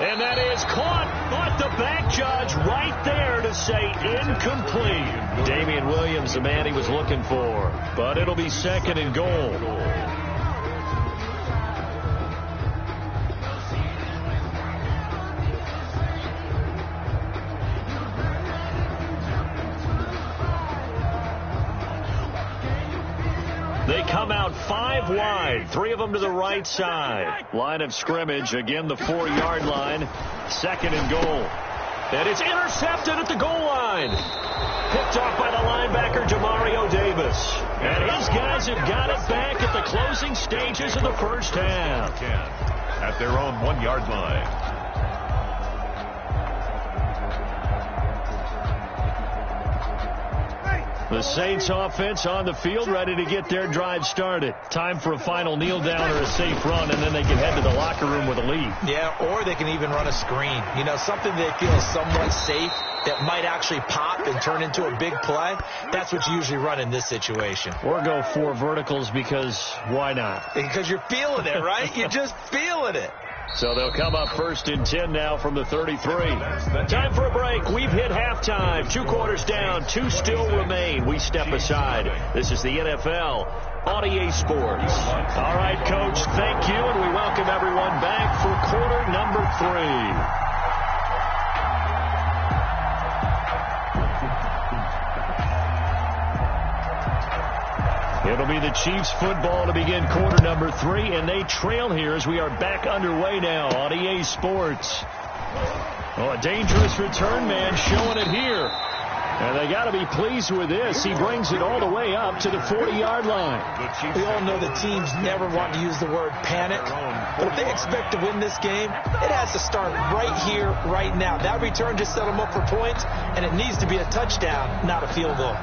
And that is caught, but the back judge right there to say incomplete. Damian Williams, the man he was looking for. But it'll be 2nd and goal. They come out 5 wide, 3 of them to the right side. Line of scrimmage, again the 4-yard line. 2nd and goal. And it's intercepted at the goal line. Picked off by the linebacker, Demario Davis. And his guys have got it back at the closing stages of the first half. At their own 1-yard line. The Saints offense on the field, ready to get their drive started. Time for a final kneel down or a safe run, and then they can head to the locker room with a lead. Yeah, or they can even run a screen. You know, something they feel is somewhat safe that might actually pop and turn into a big play. That's what you usually run in this situation. Or go 4 verticals because why not? Because you're feeling it, right? You're just feeling it. So they'll come up 1st and 10 now from the 33. Time for a break. We've hit halftime. 2 quarters down. 2 still remain. We step aside. This is the NFL on EA Sports. All right, Coach, thank you, and we welcome everyone back for quarter number 3. It'll be the Chiefs football to begin quarter number 3, and they trail here as we are back underway now on EA Sports. Oh, a dangerous return man showing it here. And they got to be pleased with this. He brings it all the way up to the 40-yard line. We all know the teams never want to use the word panic. But if they expect to win this game, it has to start right here, right now. That return just set them up for points, and it needs to be a touchdown, not a field goal.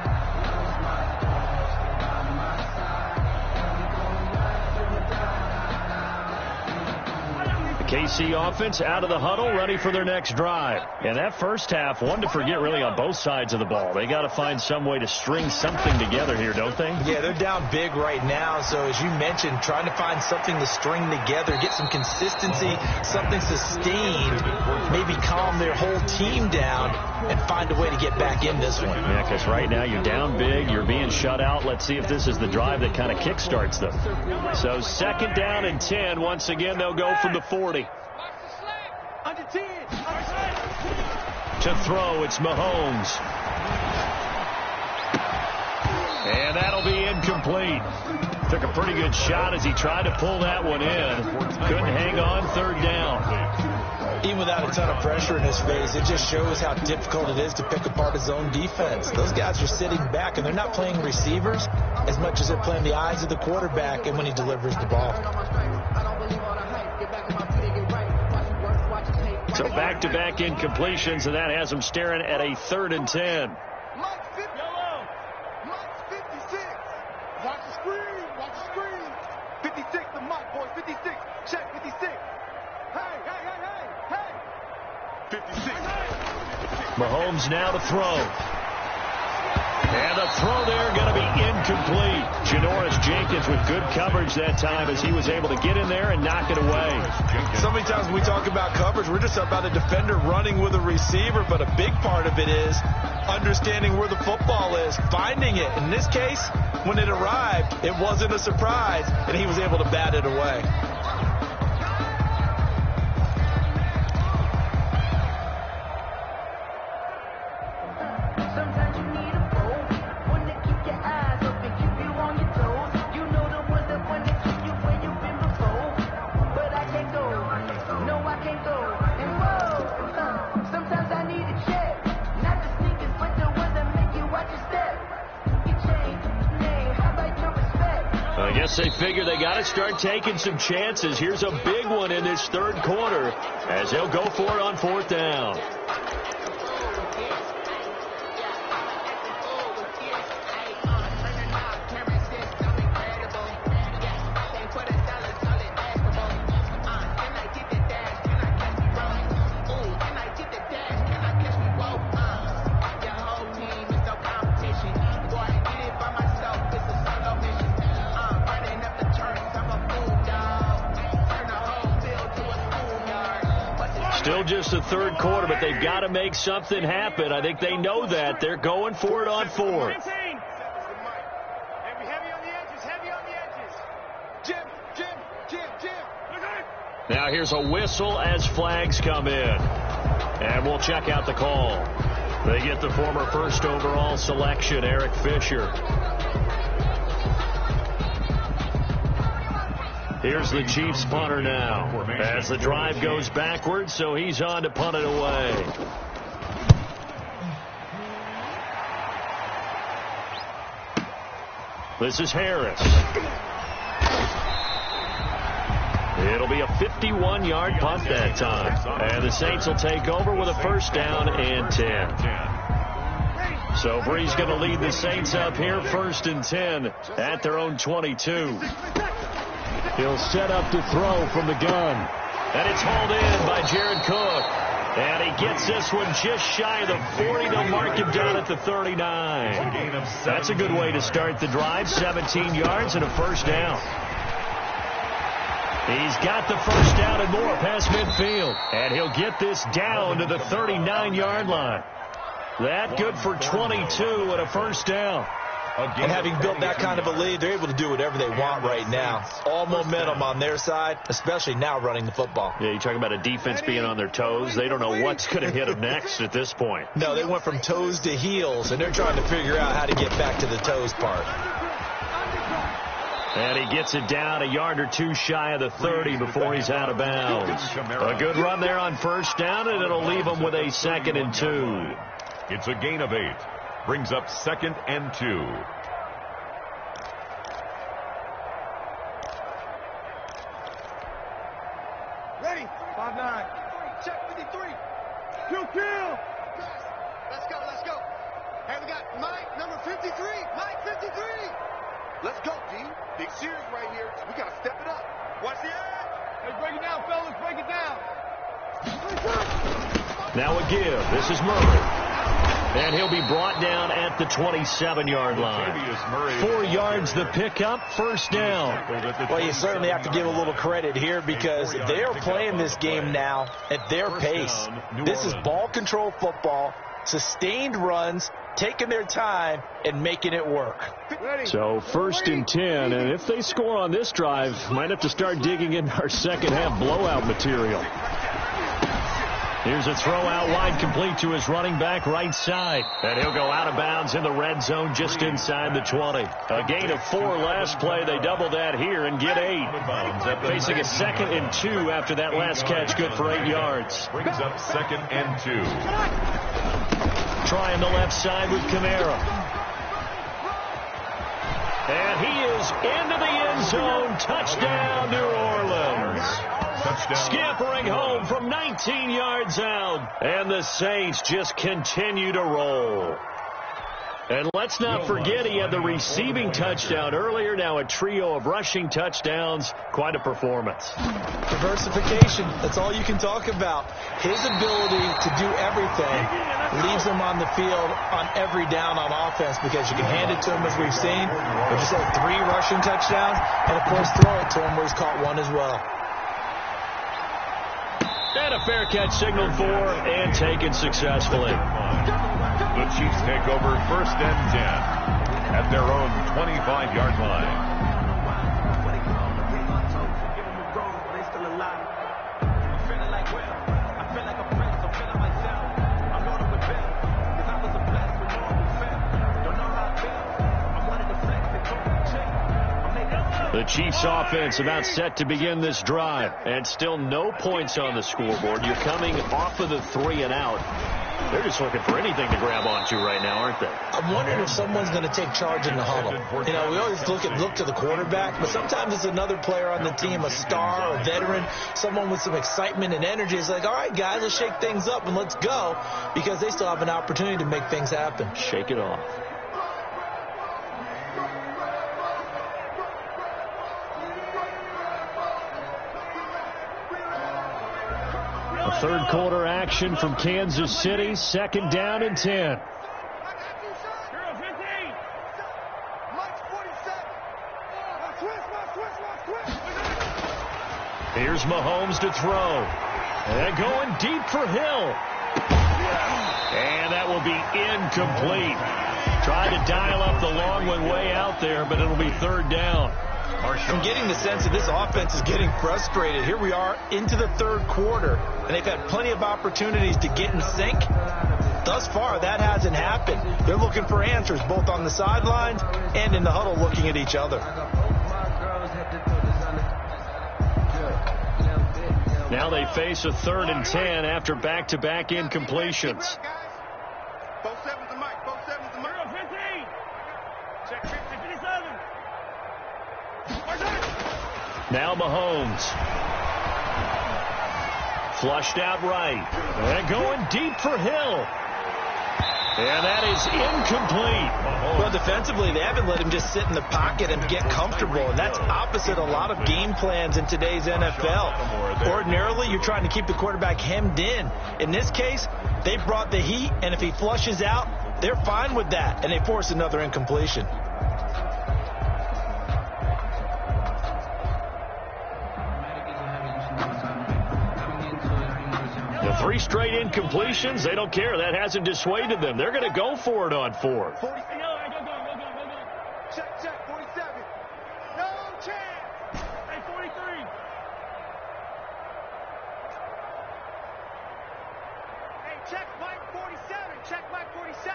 KC offense out of the huddle, ready for their next drive. And that first half, one to forget really on both sides of the ball. They got to find some way to string something together here, don't they? Yeah, they're down big right now. So as you mentioned, trying to find something to string together, get some consistency, something sustained, maybe calm their whole team down and find a way to get back in this one. Yeah, because right now you're down big, you're being shut out. Let's see if this is the drive that kind of kickstarts them. So 2nd down and 10. Once again, they'll go from the 40. To throw, it's Mahomes. And that'll be incomplete. Took a pretty good shot as he tried to pull that one in. Couldn't hang on, 3rd down. Even without a ton of pressure in his face, it just shows how difficult it is to pick apart his own defense. Those guys are sitting back, and they're not playing receivers as much as they're playing the eyes of the quarterback and when he delivers the ball. So back-to-back incompletions, and that has them staring at a 3rd and 10. Mike's 56. Watch the screen. 56 the Mike, boys. 56. Check 56. Hey. 56. Mahomes now to throw. And the throw there going to be incomplete. Janoris Jenkins with good coverage that time as he was able to get in there and knock it away. So many times when we talk about coverage, we're just about a defender running with a receiver, but a big part of it is understanding where the football is, finding it. In this case, when it arrived, it wasn't a surprise, and he was able to bat it away. They figure they got to start taking some chances. Here's a big one in this 3rd quarter as they'll go for it on 4th down. Still just the third quarter, but they've got to make something happen. I think they know that. They're going for it on fourth. Now here's a whistle as flags come in. And we'll check out the call. They get the former first overall selection, Eric Fisher. Here's the Chiefs punter now. As the drive goes backwards, so he's on to punt it away. This is Harris. It'll be a 51-yard punt that time. And the Saints will take over with a first down and 10. So Bree's going to lead the Saints up here, 1st and 10 at their own 22. He'll set up to throw from the gun. And it's hauled in by Jared Cook. And he gets this one just shy of the 40. They'll mark him down at the 39. That's a good way to start the drive. 17 yards and a first down. He's got the first down and more past midfield. And he'll get this down to the 39-yard line. That good for 22 and a first down. And having built that kind of a lead, they're able to do whatever they want right now. All momentum on their side, especially now running the football. Yeah, you're talking about a defense being on their toes. They don't know what's going to hit them next at this point. No, they went from toes to heels, and they're trying to figure out how to get back to the toes part. And he gets it down a yard or two shy of the 30 before he's out of bounds. A good run there on first down, and it'll leave him with a 2nd and 2. It's a gain of 8. Brings up 2nd and 2. Ready? 5-9. Check 53. Kill. Let's go. Hey, we got Mike, number 53. Mike, 53. Let's go, D. Big series right here. We got to step it up. Watch the ad. Hey, break it down, fellas. Break it down. Now a give. This is Murray. And he'll be brought down at the 27-yard line. 4 yards the pickup, first down. Well, you certainly have to give a little credit here because they are playing this game now at their pace. This is ball control football, sustained runs, taking their time and making it work. So 1st and 10, and if they score on this drive, might have to start digging in our second half blowout material. Here's a throw out wide, complete to his running back right side. And he'll go out of bounds in the red zone just inside the 20. A gain of 4 last play. They double that here and get 8. Facing a 2nd and 2 after that last catch, good for 8 yards. Brings up 2nd and 2. Trying the left side with Kamara. And he is into the end zone. Touchdown, New Orleans. Scampering home from 19 yards out. And the Saints just continue to roll. And let's not forget he had the receiving touchdown earlier. Now a trio of rushing touchdowns. Quite a performance. Diversification. That's all you can talk about. His ability to do everything leaves him on the field on every down on offense because you can hand it to him as we've seen. We just had 3 rushing touchdowns and, of course, throw it to him where he's caught 1 as well. And a fair catch signaled for and taken successfully. The Chiefs take over 1st and 10 at their own 25-yard line. The Chiefs offense about set to begin this drive, and still no points on the scoreboard. You're coming off of the 3 and out. They're just looking for anything to grab onto right now, aren't they? I'm wondering if someone's going to take charge in the huddle. You know, we always look to the quarterback, but sometimes it's another player on the team, a star, a veteran, someone with some excitement and energy. It's like, all right, guys, let's shake things up and let's go, because they still have an opportunity to make things happen. Shake it off. A third quarter action from Kansas City. 2nd down and 10. Here's Mahomes to throw. And going deep for Hill. And that will be incomplete. Tried to dial up the long one way out there, but it'll be third down. I'm getting the sense that this offense is getting frustrated. Here we are into the third quarter, and they've had plenty of opportunities to get in sync. Thus far, that hasn't happened. They're looking for answers both on the sidelines and in the huddle looking at each other. Now they face a 3rd and 10 after back-to-back incompletions. Both sevens to Mike. Both sevens to Mike. 15. Check 57. Now Mahomes. Flushed out right. And going deep for Hill. And that is incomplete. Well, defensively, they haven't let him just sit in the pocket and get comfortable, and that's opposite a lot of game plans in today's NFL. Ordinarily, you're trying to keep the quarterback hemmed in. In this case, they brought the heat, and if he flushes out, they're fine with that, and they force another incompletion. The 3 straight incompletions, they don't care. That hasn't dissuaded them. They're going to go for it on 4th. Check, 47. No chance. Hey, 43. Hey, check Mike 47. Check Mike 47.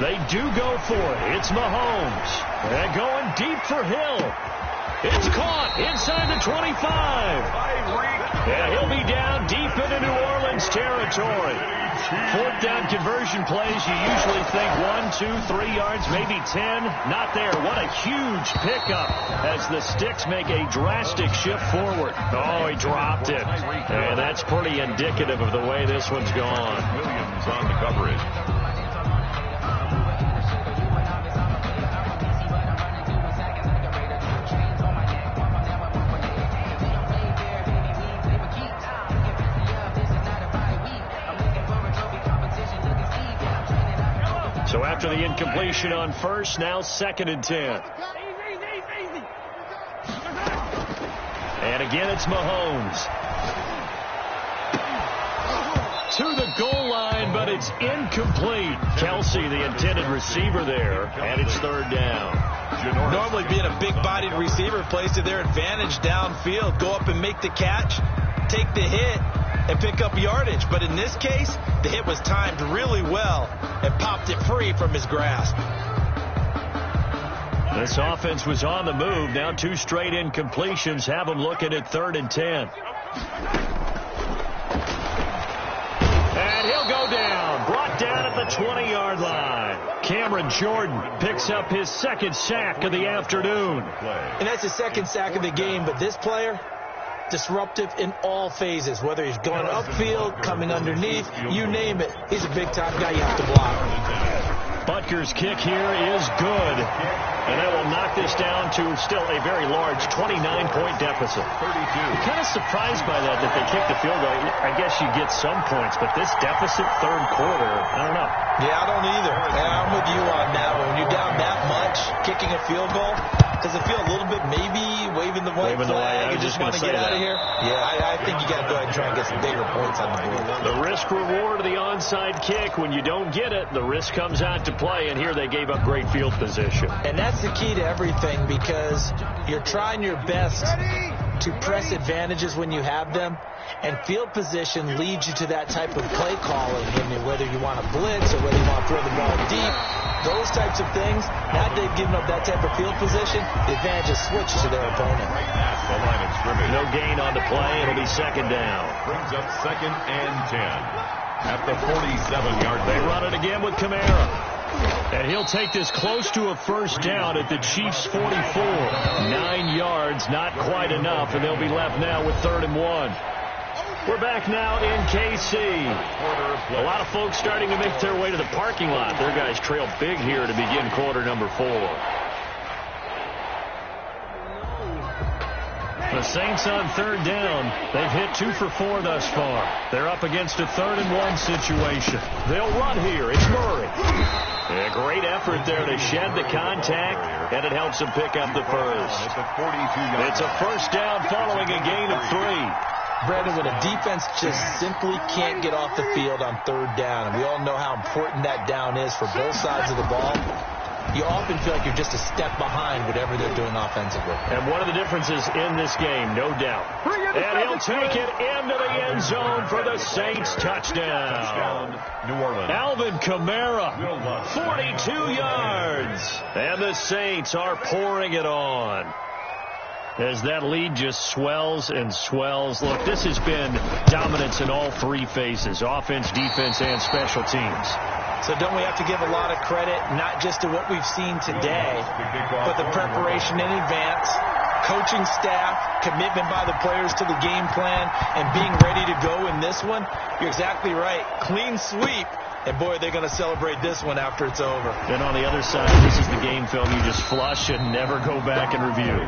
They do go for it. It's Mahomes. They're going deep for Hill. It's caught inside the 25. And he'll be down deep into New Orleans territory. 4th down conversion plays, you usually think 1, 2, 3 yards, maybe 10. Not there. What a huge pickup as the Sticks make a drastic shift forward. Oh, he dropped it. And that's pretty indicative of the way this one's gone. Williams on the coverage. So after the incompletion on 1st, now 2nd and 10. And again, it's Mahomes. To the goal line, but it's incomplete. Kelsey, the intended receiver there, and it's 3rd down. Normally being a big-bodied receiver plays to their advantage downfield. Go up and make the catch, take the hit, and pick up yardage. But in this case, the hit was timed really well and popped it free from his grasp. This offense was on the move. Now 2 straight incompletions have them looking at 3rd and 10. And he'll go down. Brought down at the 20-yard line. Cameron Jordan picks up his 2nd sack of the afternoon. And that's his 2nd sack of the game, but this player, disruptive in all phases, whether he's going upfield, coming underneath, you name it. He's a big-time guy you have to block. Butker's kick here is good, and that will knock this down to still a very large 29-point deficit. 32. I'm kind of surprised by that they kicked the field goal. I guess you get some points, but this deficit 3rd quarter, I don't know. Yeah, I don't either. And I'm with you on that one. When you're down that much, kicking a field goal, does it feel a little bit maybe waving the white flag and just want to get out of here? Yeah, I think you got to go ahead and try and get some bigger points on the board. The risk reward of the onside kick, when you don't get it, the risk comes out to play, and here they gave up great field position. And that's the key to everything, because you're trying your best to press advantages when you have them, and field position leads you to that type of play calling, whether you want to blitz or whether you want to throw the ball deep. Those types of things, now they've given up that type of field position, the advantage is switched to their opponent. The line of scrimmage. No gain on the play. It'll be 2nd down. Brings up 2nd and 10 at the 47-yard line. They run it again with Kamara. And he'll take this close to a 1st down at the Chiefs' 44. 9 yards, not quite enough, and they'll be left now with 3rd and 1. We're back now in KC. A lot of folks starting to make their way to the parking lot. Their guys trail big here to begin quarter number 4. The Saints on 3rd down. They've hit 2 for 4 thus far. They're up against a 3rd and 1 situation. They'll run here. It's Murray. A great effort there to shed the contact, and it helps them pick up the first. It's a 1st down following a gain of 3. Brandon, when a defense just simply can't get off the field on third down, and we all know how important that down is for both sides of the ball, you often feel like you're just a step behind whatever they're doing offensively. And one of the differences in this game, no doubt. And he'll take it into the end zone for the Saints touchdown. New Orleans. Alvin Kamara, 42 yards. And the Saints are pouring it on as that lead just swells and swells. Look, this has been dominance in all three phases, offense, defense, and special teams. So don't we have to give a lot of credit, not just to what we've seen today, but the preparation in advance, coaching staff, commitment by the players to the game plan, and being ready to go in this one? You're exactly right. Clean sweep. And, boy, they're going to celebrate this one after it's over. And on the other side, this is the game film you just flush and never go back and review.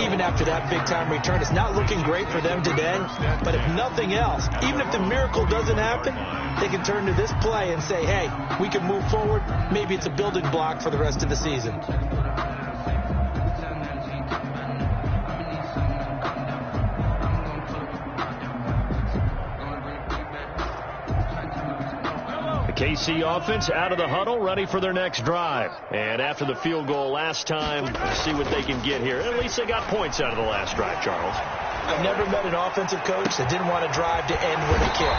Even after that big-time return, it's not looking great for them today. But if nothing else, even if the miracle doesn't happen, they can turn to this play and say, hey, we can move forward. Maybe it's a building block for the rest of the season. KC offense out of the huddle, ready for their next drive. And after the field goal last time, see what they can get here. At least they got points out of the last drive, Charles. I've never met an offensive coach that didn't want to drive to end with a kick.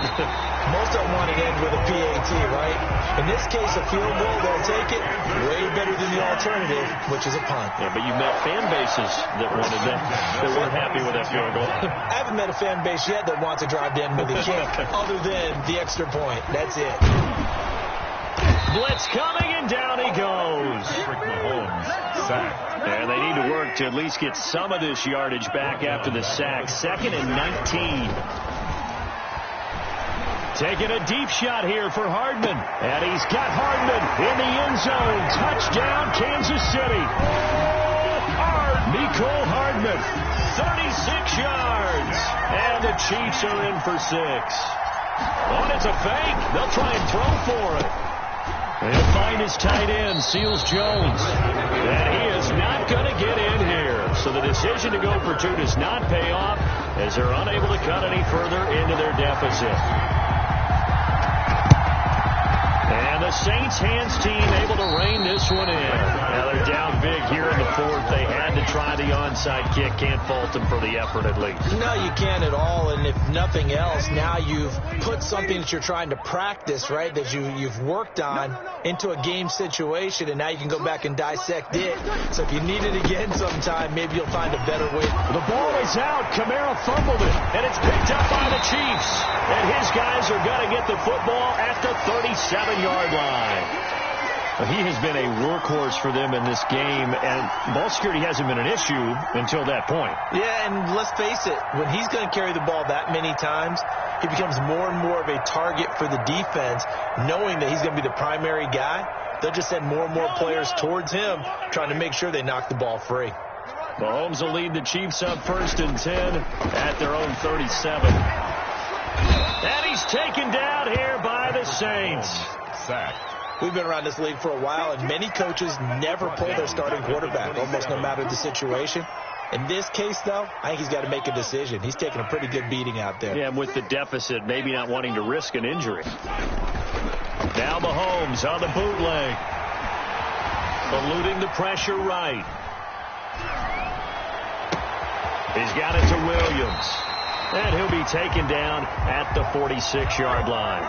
Most of them want to end with a PAT, right? In this case, a field goal, they'll take it way better than the alternative, which is a punt. Yeah, but you've met fan bases that wanted that, that weren't happy with that field goal. I haven't met a fan base yet that wants to drive to end with a kick, other than the extra point. That's it. Blitz coming, and down he goes. And they need to work to at least get some of this yardage back after the sack. 2nd and 19. Taking a deep shot here for Hardman. And he's got Hardman in the end zone. Touchdown, Kansas City. Nicole Hardman, 36 yards. And the Chiefs are in for 6. Oh, it's a fake. They'll try and throw for it. He'll find his tight end, Seals Jones. And he is not going to get in here. So the decision to go for 2 does not pay off as they're unable to cut any further into their deficit. And the Saints hands team able to rein this one in. Now they're down big here in the 4th. They had to try the onside kick. Can't fault them for the effort at least. No, you can't at all. And if nothing else, now you've put something that you're trying to practice, right, that you've worked on into a game situation, and now you can go back and dissect it. So if you need it again sometime, maybe you'll find a better way. The ball is out. Kamara fumbled it, and it's picked up by the Chiefs. And his guys are going to get the football at the 37-yard line. He has been a workhorse for them in this game, and ball security hasn't been an issue until that point. Yeah, and let's face it, when he's going to carry the ball that many times, he becomes more and more of a target for the defense, knowing that he's going to be the primary guy. They'll just send more and more players towards him, trying to make sure they knock the ball free. Mahomes will lead the Chiefs up 1st and 10 at their own 37. And he's taken down here by the Saints. Sack. We've been around this league for a while, and many coaches never pull their starting quarterback, almost no matter the situation. In this case, though, I think he's got to make a decision. He's taking a pretty good beating out there. Yeah, and with the deficit, maybe not wanting to risk an injury. Now Mahomes on the bootleg. Eluding the pressure right. He's got it to Williams. And he'll be taken down at the 46-yard line.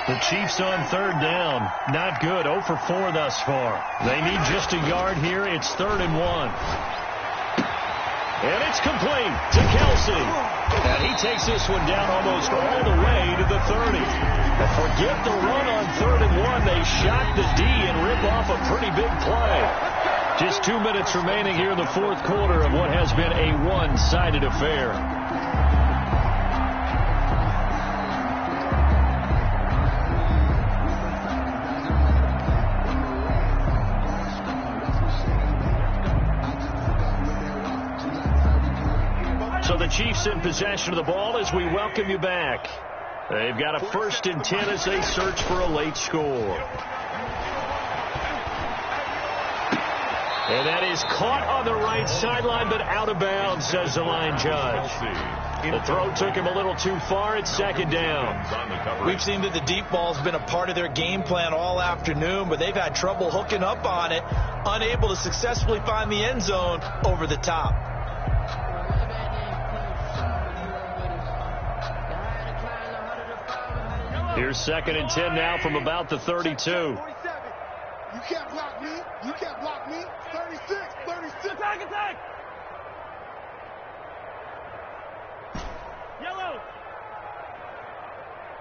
The Chiefs on 3rd down. Not good. 0 for 4 thus far. They need just a yard here. It's 3rd and 1. And it's complete to Kelsey. And he takes this one down almost all the way to the 30. And forget the run on 3rd and 1. They shot the D and rip off a pretty big play. Just 2 minutes remaining here in the 4th quarter of what has been a one-sided affair. So the Chiefs in possession of the ball as we welcome you back. They've got a 1st and 10 as they search for a late score. And that is caught on the right sideline, but out of bounds, says the line judge. The throw took him a little too far. It's second down. We've seen that the deep ball's been a part of their game plan all afternoon, but they've had trouble hooking up on it, unable to successfully find the end zone over the top. Here's 2nd and 10 now from about the 32. You can't block me. You can't block me. 36. Attack. Yellow.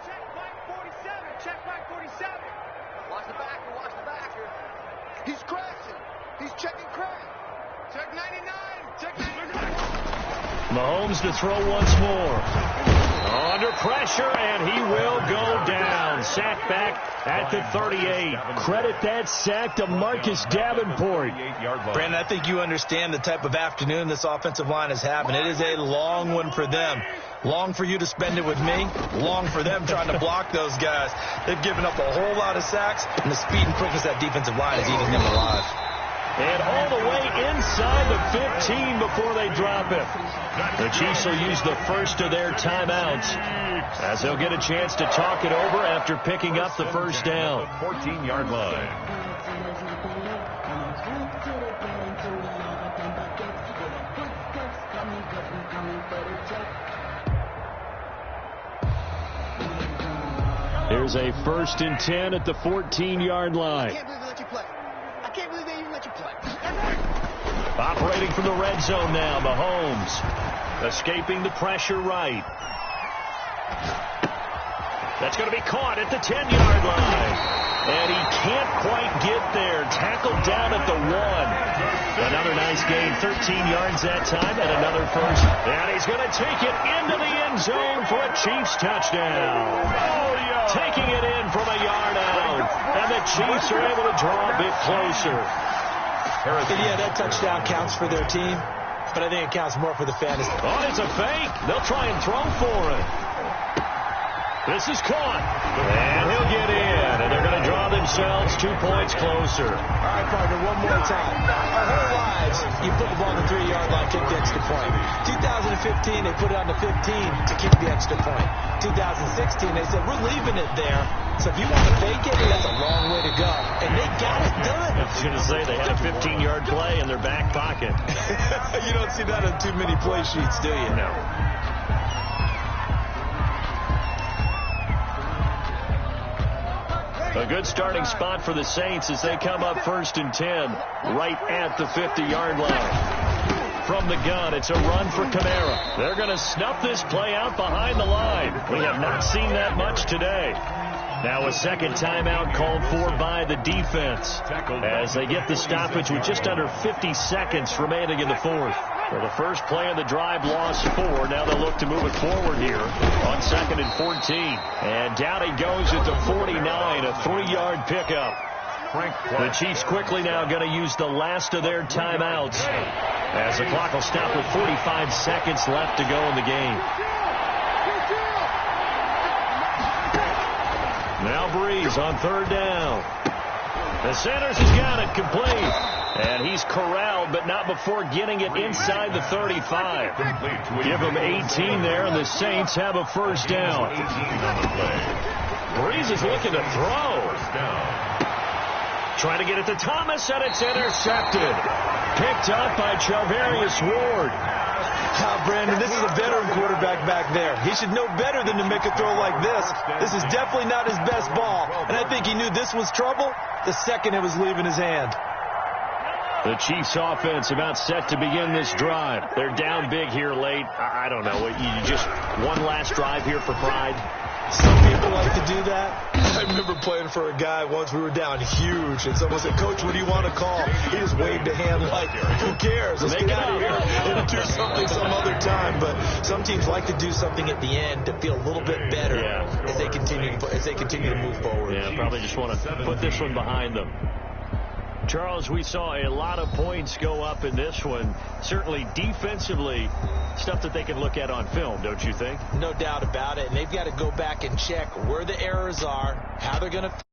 Check back 47. Watch the backer. He's crashing. He's checking crash. Check 99. Mahomes to throw once more. Under pressure, and he will go down. Sack back at the 38. Credit that sack to Marcus Davenport. Brandon, I think you understand the type of afternoon this offensive line is having. It is a long one for them. Long for you to spend it with me. Long for them trying to block those guys. They've given up a whole lot of sacks, and the speed and quickness of that defensive line is eating them alive. And all the way inside the 15 before they drop it. The Chiefs will use the first of their timeouts as they'll get a chance to talk it over after picking up the first down. 14-yard line. Here's a 1st and 10 at the 14-yard line. I can't believe they even let you play. Operating from the red zone now, Mahomes. Escaping the pressure right. That's going to be caught at the 10-yard line. And he can't quite get there. Tackled down at the 1. Another nice gain, 13 yards that time, and another first. And he's going to take it into the end zone for a Chiefs touchdown. Taking it in from a yard out. And the Chiefs are able to draw a bit closer. Yeah, that touchdown counts for their team, but I think it counts more for the fantasy. Oh, it's a fake. They'll try and throw for it. This is caught. And he'll get in, and they're going to draw themselves 2 points closer. All right, partner, one more time. Our whole lives, you put the ball on the 3-yard line, kick the extra point. 2015, they put it on the 15 to kick the extra point. 2016, they said, we're leaving it there. So if you want to fake it, that's a long way to go. And they got it done. I was going to say they had a 15-yard play in their back pocket. You don't see that on too many play sheets, do you? No. A good starting spot for the Saints as they come up 1st and 10 right at the 50-yard line. From the gun, it's a run for Kamara. They're going to snuff this play out behind the line. We have not seen that much today. Now a second timeout called for by the defense as they get the stoppage with just under 50 seconds remaining in the 4th. For the first play of the drive, lost 4. Now they'll look to move it forward here on 2nd and 14. And down he goes at the 49, a 3-yard pickup. The Chiefs quickly now going to use the last of their timeouts as the clock will stop with 45 seconds left to go in the game. Now Breeze on 3rd down. The Sanders has got it complete. And he's corralled, but not before getting it inside the 35. Give him 18 there, and the Saints have a first down. Breeze is looking to throw. Trying to get it to Thomas, and it's intercepted. Picked up by Charvarius Ward. Brandon, this is a veteran quarterback back there. He should know better than to make a throw like this. This is definitely not his best ball. And I think he knew this was trouble the second it was leaving his hand. The Chiefs offense about set to begin this drive. They're down big here late. I don't know. You just one last drive here for pride. Some people like to do that. I remember playing for a guy once. We were down huge, and someone said, "Coach, what do you want to call?" He just waved a hand like, "Who cares? Let's get out of here and do something some other time." But some teams like to do something at the end to feel a little bit better as they continue to move forward. Yeah, probably just want to put this one behind them. Charles, we saw a lot of points go up in this one. Certainly defensively, stuff that they can look at on film, don't you think? No doubt about it. And they've got to go back and check where the errors are, how they're going to